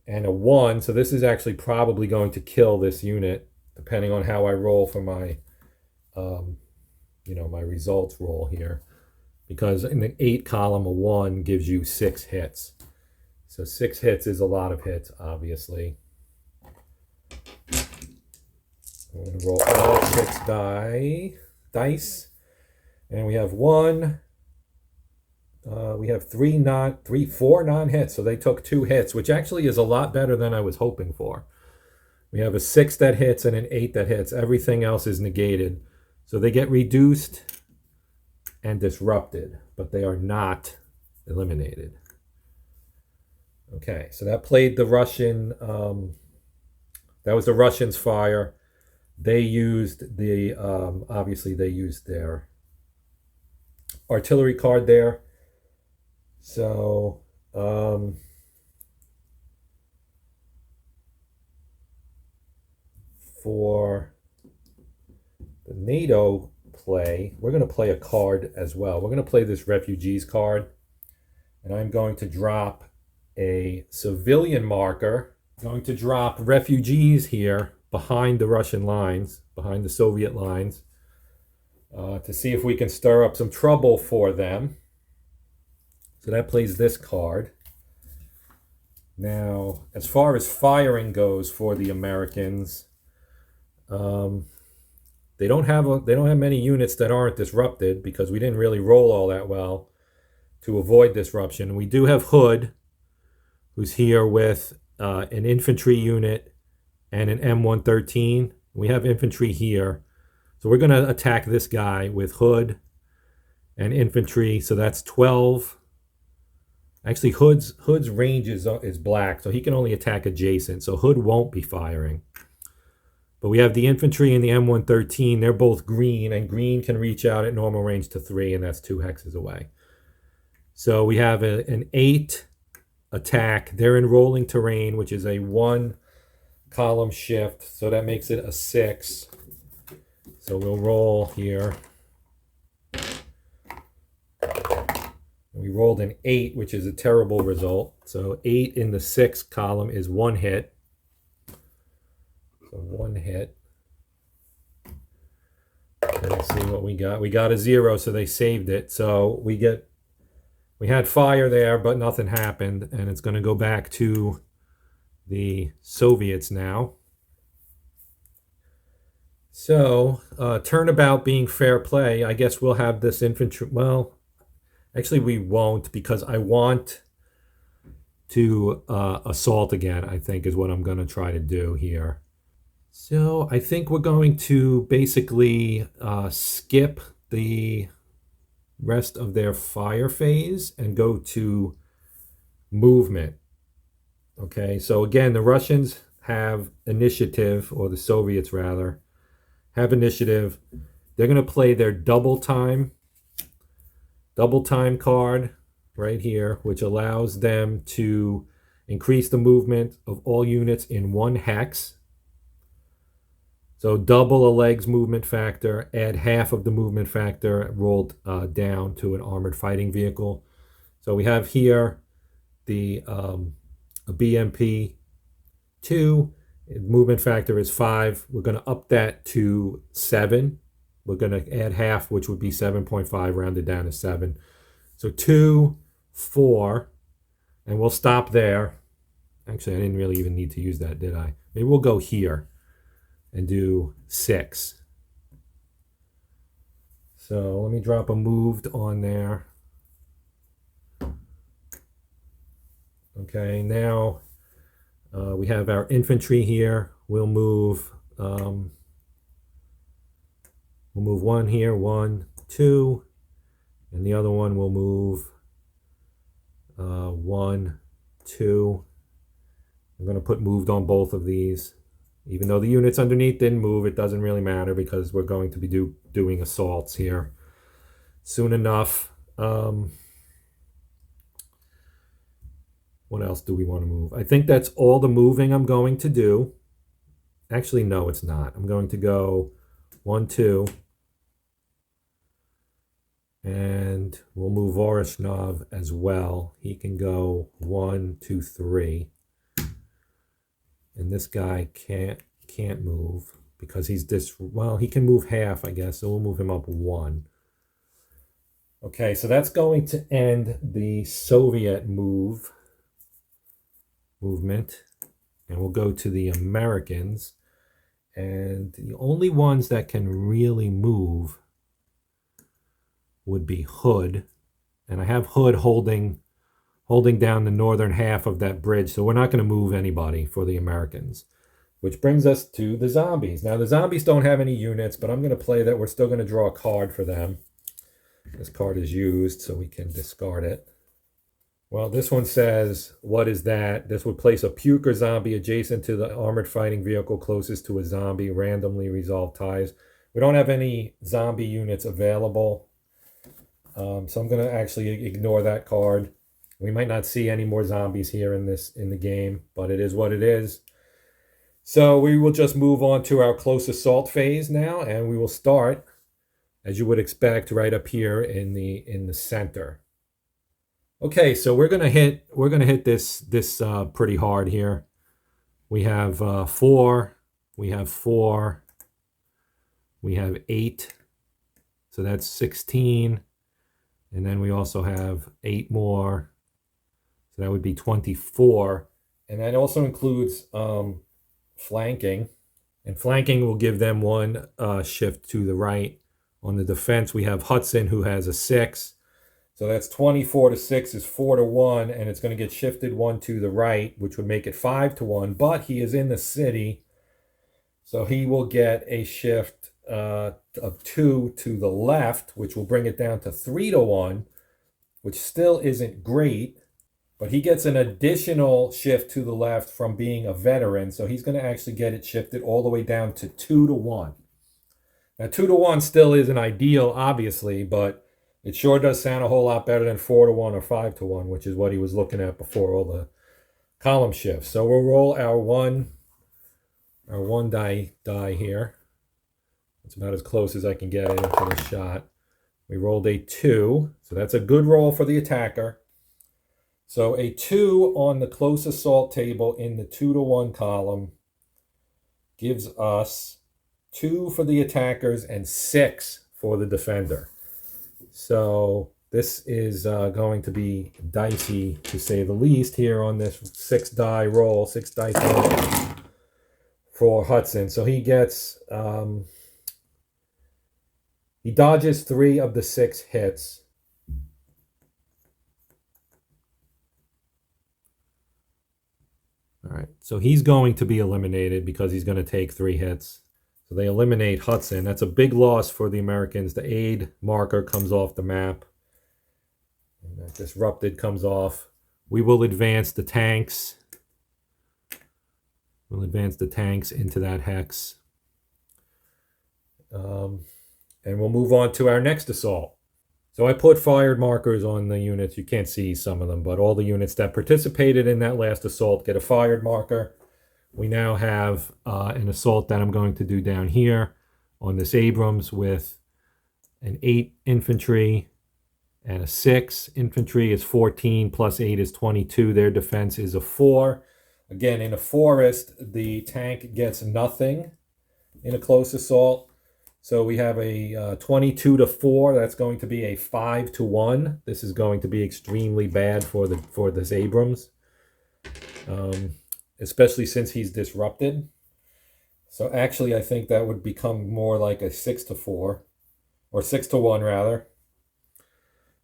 and a 1. So this is actually probably going to kill this unit, depending on how I roll for my, my results roll here. Because in the 8 column, a 1 gives you 6 hits. So 6 hits is a lot of hits, obviously. I'm going to roll all 6 dice. And we have 1. We have 4 non-hits. So they took 2 hits, which actually is a lot better than I was hoping for. We have a 6 that hits and an 8 that hits. Everything else is negated. So they get reduced and disrupted, but they are not eliminated. Okay, so that played the Russian, that was the Russians' fire. They used obviously they used their artillery card there. So, for the NATO play, we're going to play a card as well. We're going to play this refugees card, and I'm going to drop a civilian marker. I'm going to drop refugees here behind the Russian lines, behind the Soviet lines, to see if we can stir up some trouble for them. So that plays this card. Now, as far as firing goes for the Americans, they don't have many units that aren't disrupted because we didn't really roll all that well to avoid disruption. We do have Hood, who's here with an infantry unit and an M113. We have infantry here. So we're going to attack this guy with Hood and infantry. So that's 12. Actually, Hood's range is black, so he can only attack adjacent. So Hood won't be firing. But we have the infantry and the M113. They're both green, and green can reach out at normal range to 3, and that's 2 hexes away. So we have an 8 attack. They're in rolling terrain, which is a 1 column shift. So that makes it a 6. So we'll roll here. We rolled an 8, which is a terrible result. So 8 in the 6 column is 1 hit. So 1 hit. Let's see what we got. We got a 0, so they saved it. So we had fire there, but nothing happened, and it's going to go back to the Soviets now. So turnabout being fair play, I guess we'll have this infantry. Well, actually we won't, because I want to assault again, I think is what I'm going to try to do here. So I think we're going to basically skip the rest of their fire phase and go to movement. Okay, so again, the Russians have initiative, or the Soviets rather, have initiative. They're going to play their double time card right here, which allows them to increase the movement of all units in 1 hex. So double a leg's movement factor, add half of the movement factor rolled down to an armored fighting vehicle. So we have here the a BMP 2. Movement factor is 5. We're going to up that to 7. We're going to add half, which would be 7.5, rounded down to 7. So 2, 4, and we'll stop there. Actually, I didn't really even need to use that, did I? Maybe we'll go here and do 6. So let me drop a moved on there. Okay, now we have our infantry here. We'll move one here, 1, 2, and the other one will move 1, 2. I'm going to put moved on both of these. Even though the units underneath didn't move, it doesn't really matter because we're going to be doing assaults here soon enough. What else do we want to move? I think that's all the moving I'm going to do. Actually, no, it's not. I'm going to go 1, 2. And we'll move Vorishnov as well. He can go 1, 2, 3. And this guy can't move because he's well, he can move half, I guess. So we'll move him up 1. Okay, so that's going to end the Soviet movement. And we'll go to the Americans. And the only ones that can really move would be Hood. And I have Hood holding down the northern half of that bridge. So we're not going to move anybody for the Americans. Which brings us to the zombies. Now the zombies don't have any units, but I'm going to play that. We're still going to draw a card for them. This card is used, so we can discard it. Well, this one says, what is that? This would place a puker zombie adjacent to the armored fighting vehicle closest to a zombie, randomly resolve ties. We don't have any zombie units available, so I'm going to actually ignore that card. We might not see any more zombies here in the game, but it is what it is. So we will just move on to our close assault phase now, and we will start, as you would expect, right up here in the center. Okay, so we're gonna hit this pretty hard here. We have 4, we have 4, we have 8, so that's 16, and then we also have 8 more, so that would be 24, and that also includes flanking, and flanking will give them 1 shift to the right. On the defense, we have Hudson, who has a 6. So that's 24 to 6 is 4 to 1, and it's going to get shifted 1 to the right, which would make it 5 to 1. But he is in the city, so he will get a shift of 2 to the left, which will bring it down to 3 to 1, which still isn't great. But he gets an additional shift to the left from being a veteran, so he's going to actually get it shifted all the way down to 2 to 1. Now, 2 to 1 still isn't ideal, obviously, but it sure does sound a whole lot better than 4 to 1 or 5 to 1, which is what he was looking at before all the column shifts. So we'll roll our one die here. It's about as close as I can get into the shot. We rolled a 2, so that's a good roll for the attacker. So a 2 on the close assault table in the 2 to 1 column gives us 2 for the attackers and 6 for the defender. So this is going to be dicey, to say the least, here on this 6 dice roll for Hudson. So he gets, he dodges 3 of the 6 hits. All right, so he's going to be eliminated because he's going to take 3 hits. So they eliminate Hudson. That's a big loss for the Americans. The aid marker comes off the map. And that disrupted comes off. We will advance the tanks. We'll advance the tanks into that hex. And we'll move on to our next assault. So I put fired markers on the units. You can't see some of them, but all the units that participated in that last assault get a fired marker. We now have an assault that I'm going to do down here on this Abrams with an 8 infantry and a 6. Infantry is 14 plus 8 is 22. Their defense is a 4. Again, in a forest, the tank gets nothing in a close assault. So we have a 22 to 4. That's going to be a 5 to 1. This is going to be extremely bad for this Abrams. Especially since he's disrupted. So actually, I think that would become more like a 6 to 4, or 6 to 1 rather,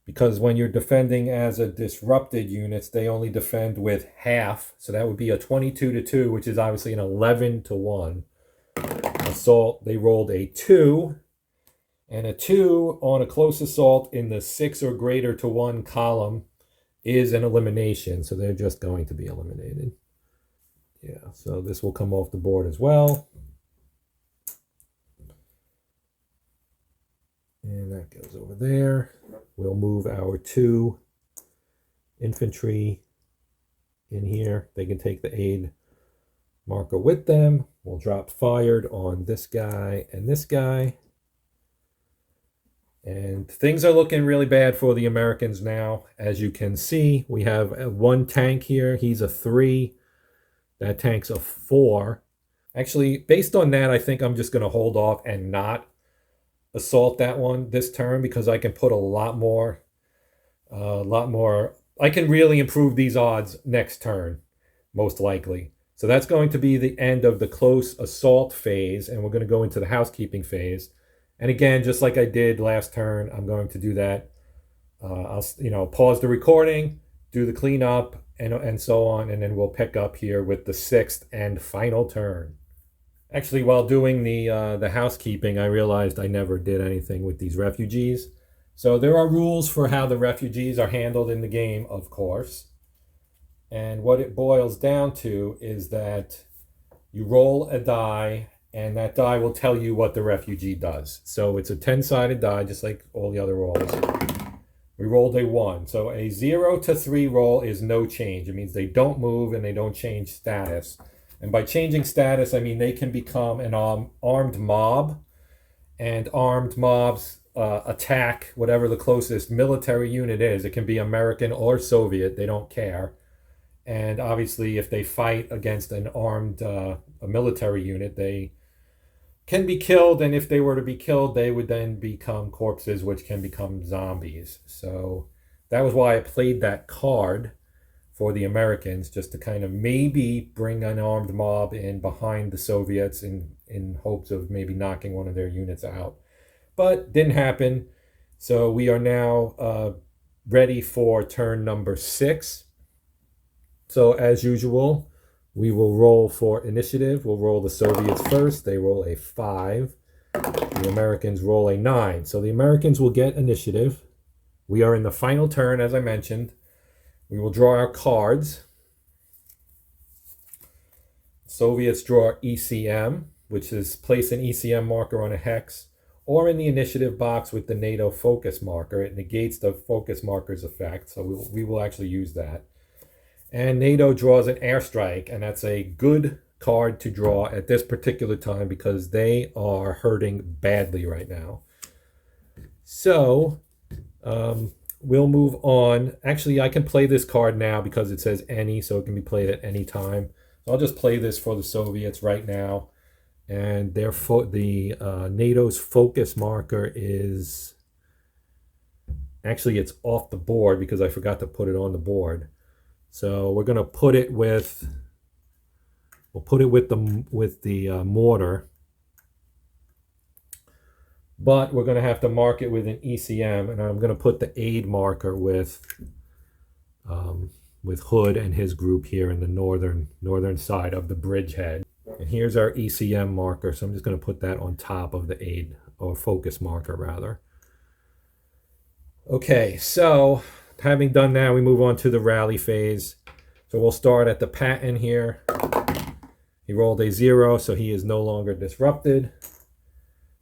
because when you're defending as a disrupted units, they only defend with half. So that would be a 22-2, which is obviously an 11-1. Assault, they rolled a 2, and a 2 on a close assault in the 6 or greater to 1 column is an elimination. So they're just going to be eliminated. Yeah, so this will come off the board as well. And that goes over there. We'll move our 2 infantry in here. They can take the aid marker with them. We'll drop fired on this guy and this guy. And things are looking really bad for the Americans now. As you can see, we have 1 tank here. He's a 3. That tank's a 4. Actually, based on that, I think I'm just going to hold off and not assault that one this turn, because I can put a lot more. I can really improve these odds next turn, most likely. So that's going to be the end of the close assault phase, and we're going to go into the housekeeping phase. And again, just like I did last turn, I'm going to do that. I'll pause the recording, do the cleanup, and so on, and then we'll pick up here with the 6th and final turn. Actually, while doing the housekeeping, I realized I never did anything with these refugees. So there are rules for how the refugees are handled in the game, of course. And what it boils down to is that you roll a die, and that die will tell you what the refugee does. So it's a 10-sided die, just like all the other rolls. We rolled a 1. So a 0 to 3 roll is no change. It means they don't move and they don't change status. And by changing status, I mean they can become an armed mob, and armed mobs attack whatever the closest military unit is. It can be American or Soviet. They don't care. And obviously, if they fight against an armed a military unit, they can be killed. And if they were to be killed, they would then become corpses, which can become zombies. So that was why I played that card for the Americans, just to kind of maybe bring an armed mob in behind the Soviets in hopes of maybe knocking one of their units out. But didn't happen. So we are now ready for turn number 6. So as usual, we will roll for initiative. We'll roll the Soviets first. They roll a 5. The Americans roll a 9. So the Americans will get initiative. We are in the final turn, as I mentioned. We will draw our cards. Soviets draw ECM, which is place an ECM marker on a hex, or in the initiative box with the NATO focus marker. It negates the focus marker's effect, so we will actually use that. And NATO draws an airstrike, and that's a good card to draw at this particular time because they are hurting badly right now. So, we'll move on. Actually, I can play this card now because it says any, so it can be played at any time. So I'll just play this for the Soviets right now. And NATO's focus marker is... Actually, it's off the board because I forgot to put it on the board. So we're going to put it with... We'll put it with the mortar. But we're going to have to mark it with an ECM, and I'm going to put the aid marker with Hood and his group here in the northern side of the bridgehead. And here's our ECM marker, so I'm just going to put that on top of the aid, or focus marker rather. Okay, so having done that, we move on to the rally phase. So we'll start at the Patton here. He rolled a 0, so he is no longer disrupted.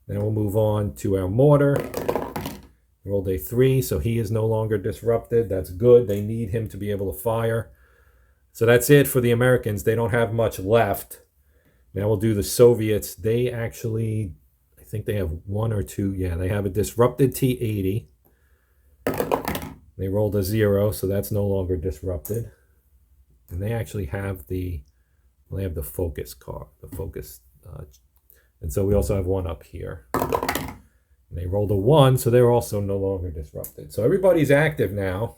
Then we'll move on to our mortar. He rolled a 3, so he is no longer disrupted. That's good. They need him to be able to fire. So that's it for the Americans. They don't have much left. Now we'll do the Soviets. They actually, I think they have 1 or 2. Yeah, they have a disrupted T-80. They rolled a 0, so that's no longer disrupted. And they actually have the focus card, the focus. And so we also have 1 up here. And they rolled a 1, so they're also no longer disrupted. So everybody's active now.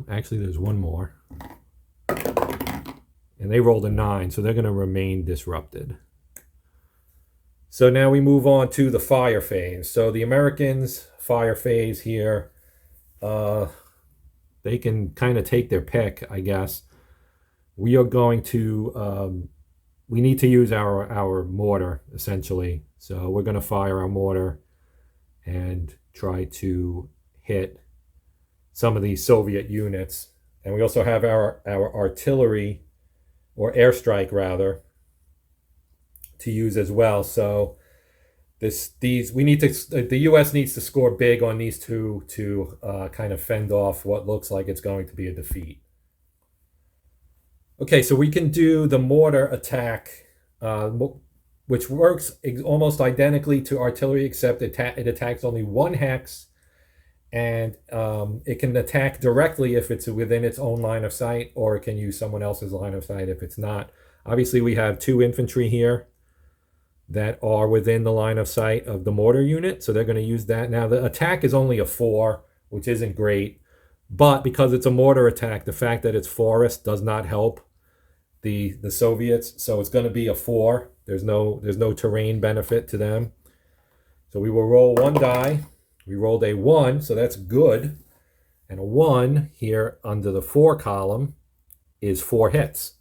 Actually, there's 1 more. And they rolled a 9, so they're going to remain disrupted. So now we move on to the fire phase. So the Americans' fire phase here, they can kind of take their pick, I guess. We are going to, we need to use our mortar, essentially. So we're going to fire our mortar and try to hit some of these Soviet units. And we also have our artillery, or airstrike rather, to use as well. So we need to, the U.S. needs to score big on these two to kind of fend off what looks like it's going to be a defeat. Okay, so we can do the mortar attack, which works almost identically to artillery, except it attacks only one hex, and it can attack directly if it's within its own line of sight, or it can use someone else's line of sight if it's not. Obviously, we have 2 infantry here that are within the line of sight of the mortar unit, so they're going to use that. Now, the attack is only a 4, which isn't great, but because it's a mortar attack, the fact that it's forest does not help the Soviets, so it's going to be a 4. There's no terrain benefit to them. So we will roll 1 die. We rolled a 1, so that's good. And a 1 here under the 4 column is 4 hits.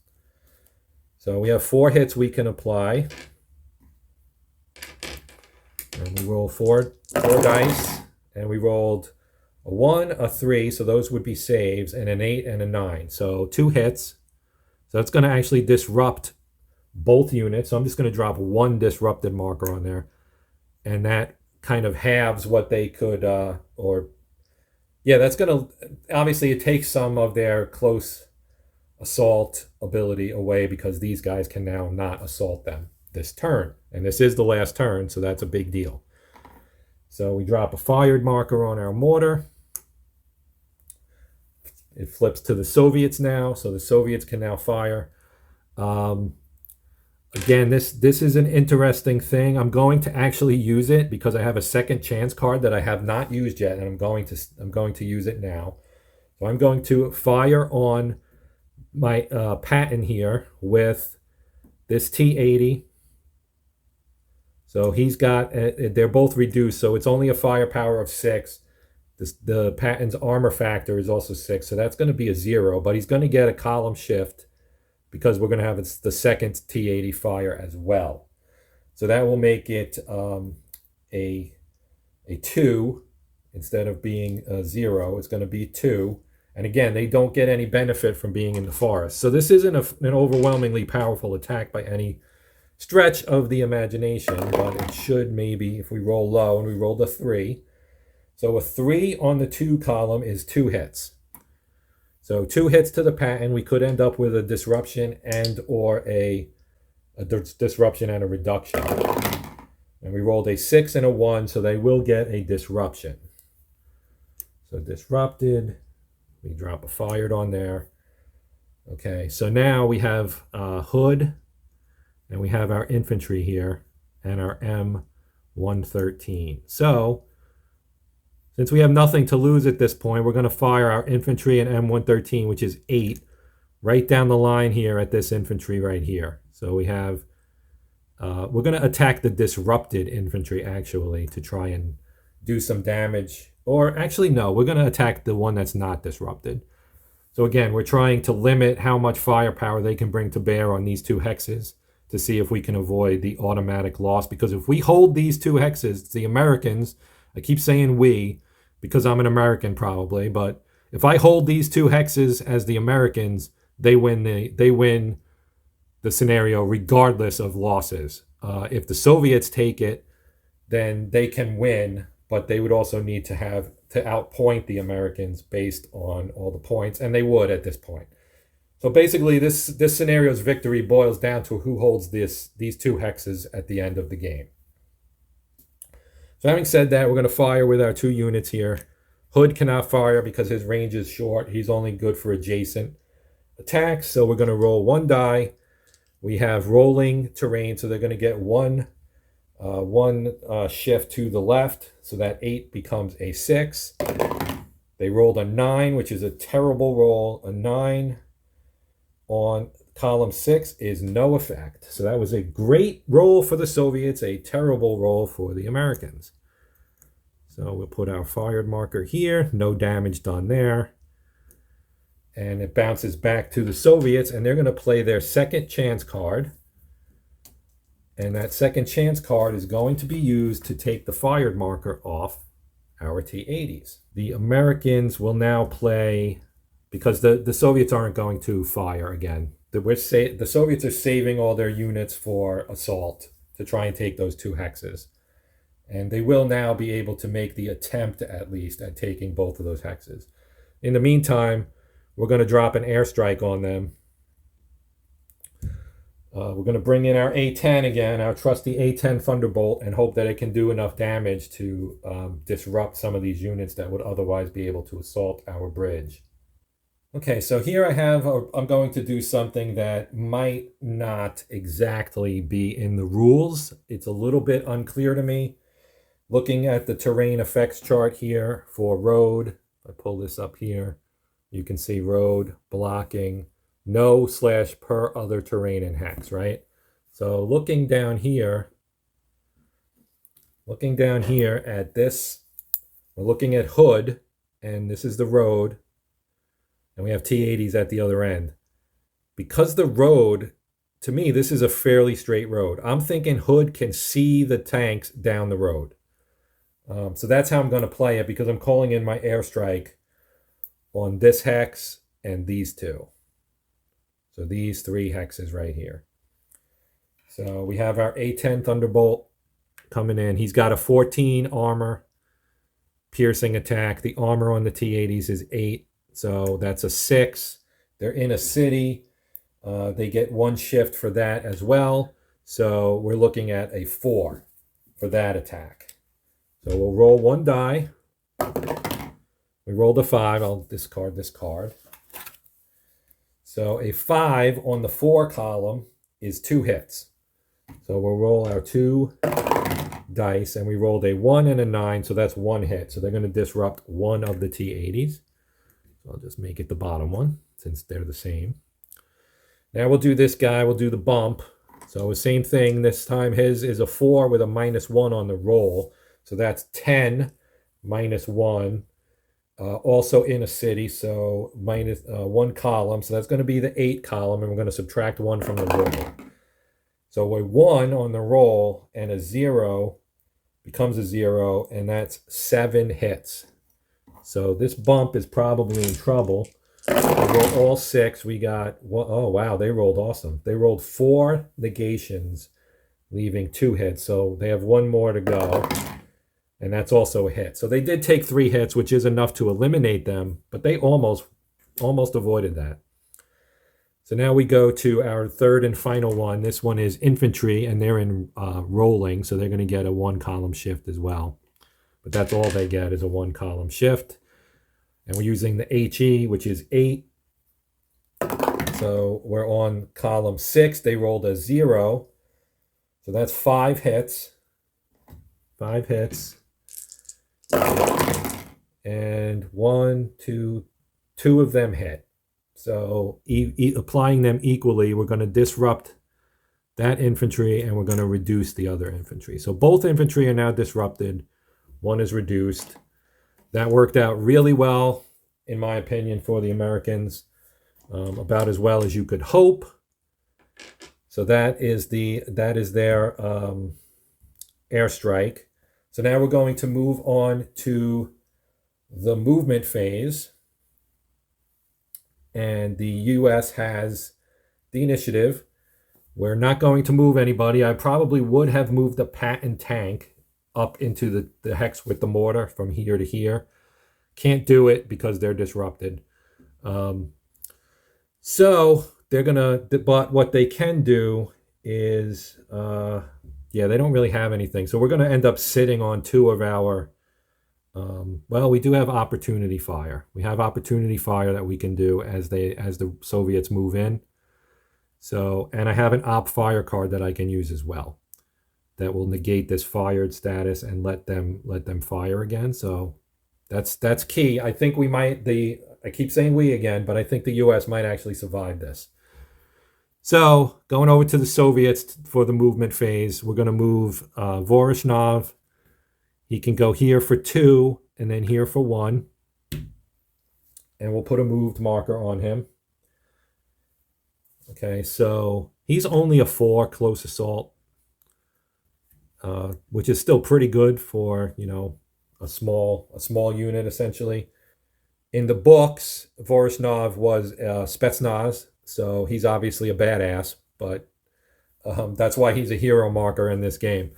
So we have 4 hits we can apply. And we roll four dice, and we rolled a 1, a 3, so those would be saves, and an 8 and a 9. So 2 hits. So that's going to actually disrupt both units. So I'm just going to drop 1 disrupted marker on there. And that kind of halves what they could, that's going to, obviously it takes some of their close assault ability away, because these guys can now not assault them this turn. And this is the last turn, so that's a big deal. So we drop a fired marker on our mortar. It flips to the Soviets now, so the Soviets can now fire. Again, this is an interesting thing. I'm going to actually use it because I have a second chance card that I have not used yet, and I'm going to use it now. So I'm going to fire on my Patton here with this T-80. So he's got, they're both reduced, so it's only a firepower of 6. The Patton's armor factor is also 6, so that's going to be a 0, but he's going to get a column shift because we're going to have the second T-80 fire as well. So that will make it a 2 instead of being a 0. It's going to be 2. And again, they don't get any benefit from being in the forest. So this isn't an overwhelmingly powerful attack by any stretch of the imagination, but it should maybe, if we roll low, and we rolled a 3. So a 3 on the 2 column is 2 hits. So 2 hits to the Patton. We could end up with a disruption and or a disruption and a reduction. And we rolled a 6 and a 1, so they will get a disruption. So disrupted, we drop a fired on there. Okay, so now we have Hood, and we have our infantry here, and our M113. So since we have nothing to lose at this point, we're going to fire our infantry and M113, which is 8, right down the line here at this infantry right here. So we have, we're going to attack the disrupted infantry, actually, to try and do some damage. Or actually, no, we're going to attack the one that's not disrupted. So again, we're trying to limit how much firepower they can bring to bear on these 2 hexes to see if we can avoid the automatic loss. Because if we hold these 2 hexes, the Americans, I keep saying we, because I'm an American probably, but if I hold these 2 hexes as the Americans, they win the scenario regardless of losses. If the Soviets take it, then they can win, but they would also need to outpoint the Americans based on all the points, and they would at this point. So basically, this scenario's victory boils down to who holds these 2 hexes at the end of the game. So having said that, we're going to fire with our 2 units here. Hood cannot fire because his range is short. He's only good for adjacent attacks. So we're going to roll 1 die. We have rolling terrain, so they're going to get one shift to the left. So that 8 becomes a 6. They rolled a 9, which is a terrible roll. A 9 on column 6 is no effect. So that was a great roll for the Soviets, a terrible roll for the Americans. So we'll put our fired marker here, no damage done there. And it bounces back to the Soviets, and they're going to play their second chance card. And that second chance card is going to be used to take the fired marker off our T-80s. The Americans will now play, because the Soviets aren't going to fire again. The Soviets are saving all their units for assault to try and take those 2 hexes. And they will now be able to make the attempt, at least, at taking both of those hexes. In the meantime, we're going to drop an airstrike on them. We're going to bring in our A-10 again, our trusty A-10 Thunderbolt, and hope that it can do enough damage to disrupt some of these units that would otherwise be able to assault our bridge. Okay, so here I'm going to do something that might not exactly be in the rules. It's a little bit unclear to me. Looking at the terrain effects chart here for road, if I pull this up here, you can see road, blocking, no / per other terrain and hex, right? So looking down here at this, we're looking at hood, and this is the road, and we have T-80s at the other end. Because the road, to me, this is a fairly straight road. I'm thinking hood can see the tanks down the road. So that's how I'm going to play it, because I'm calling in my airstrike on this hex and these 2. So these 3 hexes right here. So we have our A-10 Thunderbolt coming in. He's got a 14 armor piercing attack. The armor on the T-80s is 8. So that's a 6. They're in a city. They get 1 shift for that as well. So we're looking at a 4 for that attack. So we'll roll 1 die. We rolled a 5. I'll discard this card. So a 5 on the 4 column is 2 hits. So we'll roll our 2 dice, and we rolled a 1 and a 9, so that's 1 hit. So they're going to disrupt 1 of the T-80s. So I'll just make it the bottom one, since they're the same. Now we'll do this guy. We'll do the bump. So the same thing. This time his is a 4 with a -1 on the roll. So that's 10 minus 1. Also in a city, so minus 1 column. So that's going to be the 8 column, and we're going to subtract 1 from the roll. So a 1 on the roll and a 0 becomes a 0, and that's 7 hits. So this bump is probably in trouble. We roll all 6. We got, oh wow, they rolled awesome. They rolled 4 negations, leaving 2 hits. So they have 1 more to go. And that's also a hit. So they did take 3 hits, which is enough to eliminate them, but they almost avoided that. So now we go to our 3rd and final one. This one is infantry, and they're in rolling, so they're going to get a 1 column shift as well. But that's all they get is a 1 column shift. And we're using the HE, which is 8. So we're on column 6. They rolled a 0. So that's 5 hits. 5 hits. And 1, 2 of them hit. So applying them equally, we're going to disrupt that infantry, and we're going to reduce the other infantry. So both infantry are now disrupted. 1 is reduced. That worked out really well, in my opinion, for the Americans. About as well as you could hope. So that is their airstrike. So now we're going to move on to the movement phase. And the U.S. has the initiative. We're not going to move anybody. I probably would have moved the Patton tank up into the hex with the mortar from here to here. Can't do it because they're disrupted. So they're going to, but what they can do is, yeah, they don't really have anything. So we're going to end up sitting on 2 of our, well, we do have opportunity fire. We have opportunity fire that we can do as the Soviets move in. So, and I have an op fire card that I can use as well that will negate this fired status and let them fire again. So that's key. I think we might, I keep saying we again, but I think the US might actually survive this. So going over to the Soviets for the movement phase, we're going to move Voronov. He can go here for 2 and then here for 1. And we'll put a moved marker on him. Okay, so he's only a 4 close assault, which is still pretty good for, you know, a small unit essentially. In the books, Voronov was Spetsnaz, so he's obviously a badass, but that's why he's a hero marker in this game.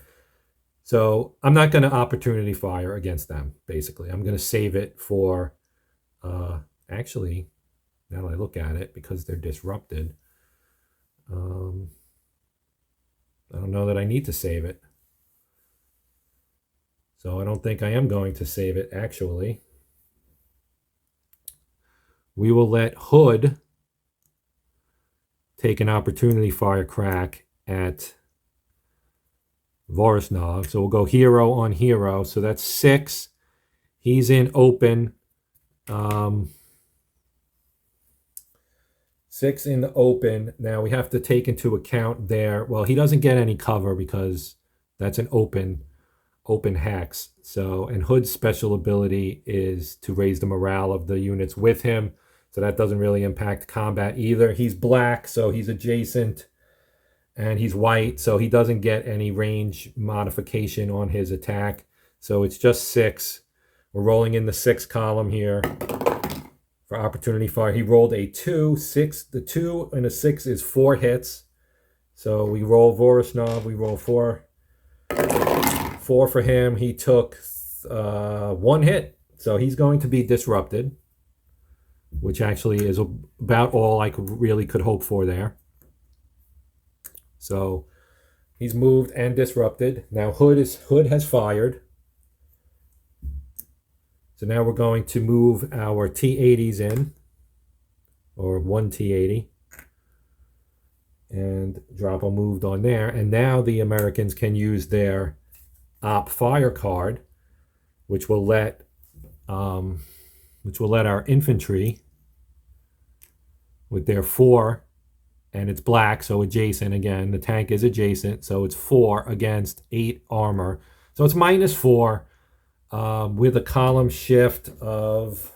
So I'm not going to opportunity fire against them, basically. I'm going to save it for, actually, now that I look at it, because they're disrupted, I don't know that I need to save it. So I don't think I am going to save it, actually. We will let Hood take an opportunity fire crack at Voronov. So we'll go hero on hero. So that's 6. He's in open. 6 in the open. Now we have to take into account there. Well, he doesn't get any cover because that's an open hex. So, and Hood's special ability is to raise the morale of the units with him. So that doesn't really impact combat either. He's black, so he's adjacent. And he's white, so he doesn't get any range modification on his attack. So it's just 6. We're rolling in the 6 column here for opportunity fire. He rolled a 2, 6. The 2 and a 6 is 4 hits. So we roll Voronov, we roll 4 for him. He took 1 hit. So he's going to be disrupted, which actually is about all I really could hope for there. So he's moved and disrupted. Now Hood has fired. So now we're going to move our T-80s in, or 1 T-80, and drop a moved on there. And now the Americans can use their op fire card, which will let our infantry with their 4. And it's black, so adjacent again. The tank is adjacent, so it's 4 against 8 armor. So it's -4 with a column shift of...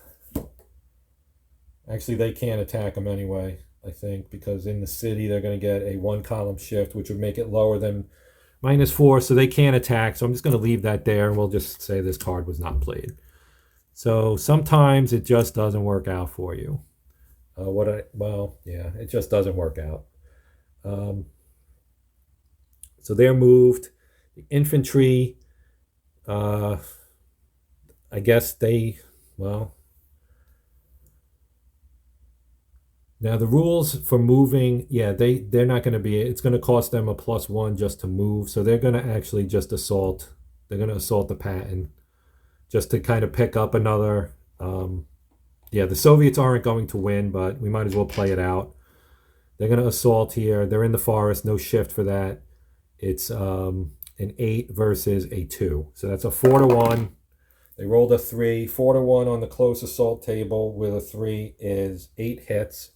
Actually, they can't attack them anyway, I think, because in the city they're going to get a 1 column shift, which would make it lower than -4, so they can't attack. So I'm just going to leave that there, and we'll just say this card was not played. So sometimes it just doesn't work out for you. It just doesn't work out. So they're moved. The infantry, I guess now the rules for moving, they're not going to be, it's going to cost them a +1 just to move. So they're going to actually just assault. They're going to assault the Patton just to kind of pick up another... the Soviets aren't going to win, but we might as well play it out. They're going to assault here. They're in the forest. No shift for that. It's an 8 versus a 2. So that's a 4-1. They rolled a 3. 4-1 on the close assault table with a 3 is 8 hits.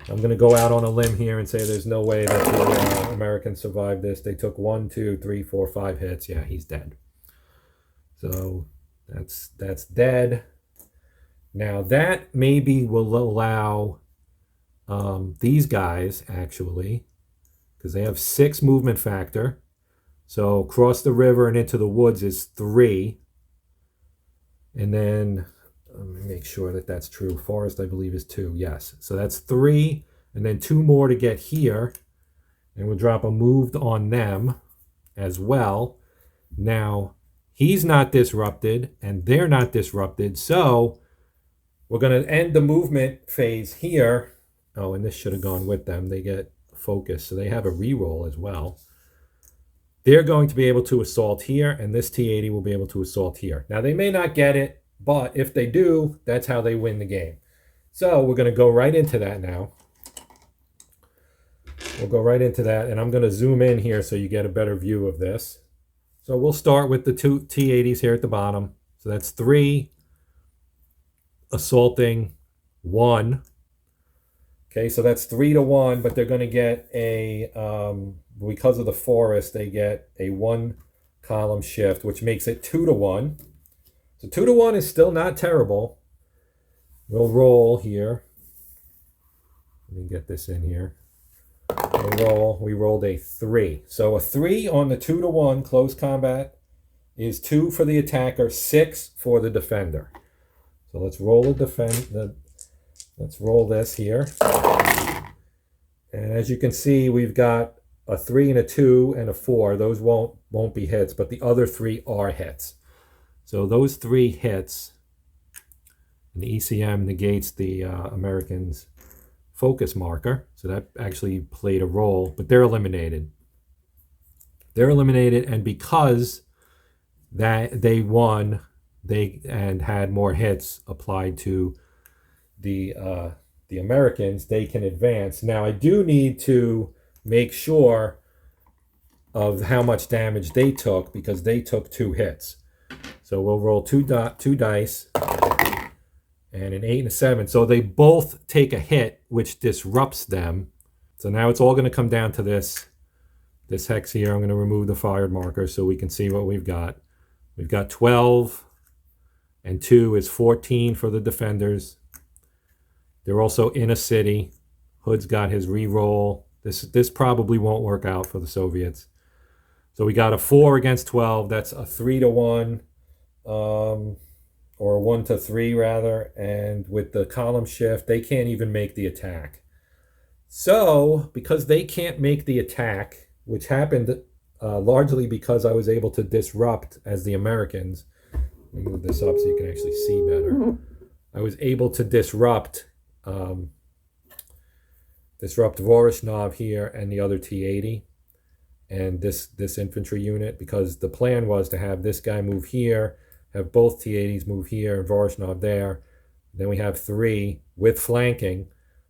I'm going to go out on a limb here and say there's no way that the Americans survived this. They took 1, 2, 3, 4, 5 hits. Yeah, he's dead. So that's dead. Now that maybe will allow these guys, actually, because they have 6 movement factor. So cross the river and into the woods is 3. And then, let me make sure that that's true. Forest, I believe, is 2. Yes. So that's 3. And then 2 more to get here. And we'll drop a moved on them as well. Now, he's not disrupted, and they're not disrupted. So we're going to end the movement phase here. Oh, and this should have gone with them. They get focus, so they have a reroll as well. They're going to be able to assault here, and this T-80 will be able to assault here. Now, they may not get it, but if they do, that's how they win the game. So we're going to go right into that now. We'll go right into that, and I'm going to zoom in here so you get a better view of this. So we'll start with the 2 T-80s here at the bottom. So that's 3 assaulting 1. Okay, so that's 3-1, but they're going to get a, because of the forest, they get a 1-column shift, which makes it 2-1. So 2-1 is still not terrible. We'll roll here. Let me get this in here. We'll roll. We rolled a 3. So a 3 on the 2-1 close combat is 2 for the attacker, 6 for the defender. So let's roll let's roll this here. And as you can see, we've got a 3 and a 2 and a 4. Those won't be hits, but the other 3 are hits. So those 3 hits, and the ECM negates the Americans' focus marker. So that actually played a role, but they're eliminated. They're eliminated, and because that they won, and had more hits applied to the Americans, they can advance. Now I do need to make sure of how much damage they took, because they took 2 hits. So we'll roll 2 dice, and an 8 and a 7. So they both take a hit, which disrupts them. So now it's all going to come down to this hex here. I'm going to remove the fired marker so we can see what we've got. We've got 12, and 2 is 14 for the defenders. They're also in a city. Hood's got his re-roll. This probably won't work out for the Soviets. So we got a 4 against 12. That's a 3-1, or 1-3 rather. And with the column shift, they can't even make the attack. So because they can't make the attack, which happened largely because I was able to disrupt as the Americans. Let me move this up so you can actually see better. I was able to disrupt Voronezh here and the other T-80 and this infantry unit, because the plan was to have this guy move here, have both T-80s move here and Voronezh there. Then we have 3 with flanking.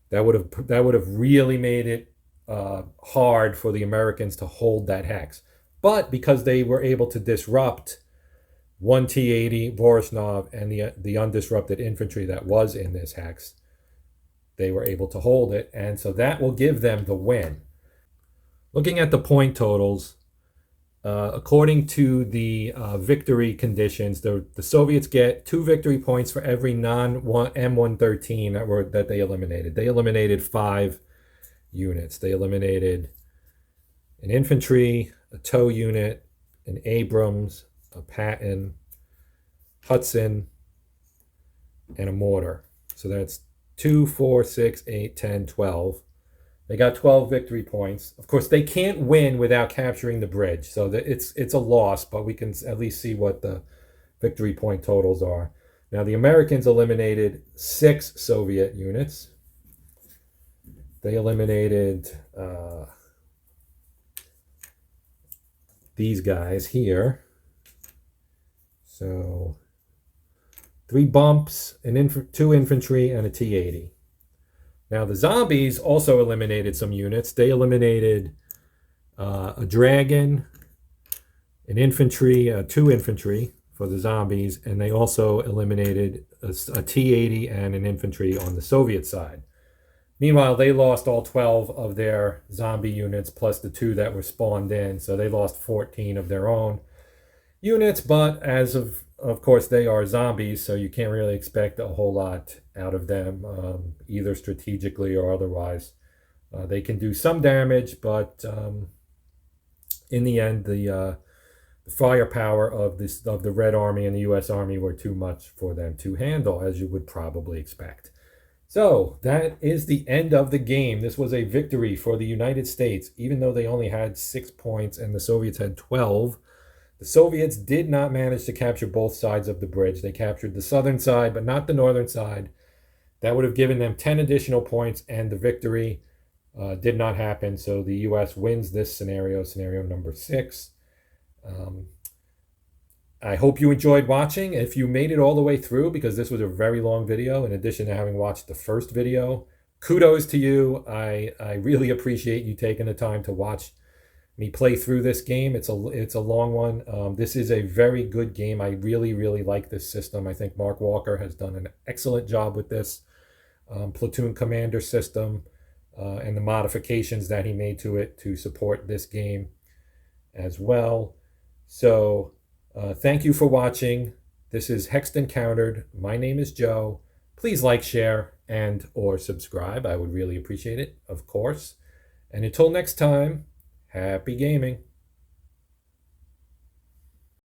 That would have really made it hard for the Americans to hold that hex. But because they were able to disrupt 1 T-80, Voronezh, and the undisrupted infantry that was in this hex, they were able to hold it, and so that will give them the win. Looking at the point totals, according to the victory conditions, the Soviets get 2 victory points for every M113 that they eliminated. They eliminated 5 units. They eliminated an infantry, a tow unit, an Abrams, a Patton, Hudson, and a mortar. So that's 2, 4, 6, 8, 10, 12. They got 12 victory points. Of course, they can't win without capturing the bridge. So it's a loss, but we can at least see what the victory point totals are. Now, the Americans eliminated 6 Soviet units. They eliminated these guys here. So 3 bumps, 2 infantry, and a T-80. Now the zombies also eliminated some units. They eliminated a dragon, an infantry, 2 infantry for the zombies, and they also eliminated a T-80 and an infantry on the Soviet side. Meanwhile, they lost all 12 of their zombie units plus the 2 that were spawned in, so they lost 14 of their own units, but as of course, they are zombies, so you can't really expect a whole lot out of them, either strategically or otherwise. They can do some damage, but in the end, the firepower of the Red Army and the U.S. Army were too much for them to handle, as you would probably expect. So that is the end of the game. This was a victory for the United States, even though they only had 6 points and the Soviets had 12. The Soviets did not manage to capture both sides of the bridge. They captured the southern side, but not the northern side. That would have given them 10 additional points, and the victory did not happen. So the U.S. wins this scenario number 6. I hope you enjoyed watching. If you made it all the way through, because this was a very long video, in addition to having watched the first video, kudos to you. I really appreciate you taking the time to watch me play through this game. It's a long one. This is a very good game. I really like this system. I think Mark Walker has done an excellent job with this platoon commander system. and the modifications that he made to it to support this game as well. So thank you for watching. This is Hexed Encountered. My name is Joe. Please like, share, and or subscribe. I would really appreciate it, of course. And until next time, happy gaming.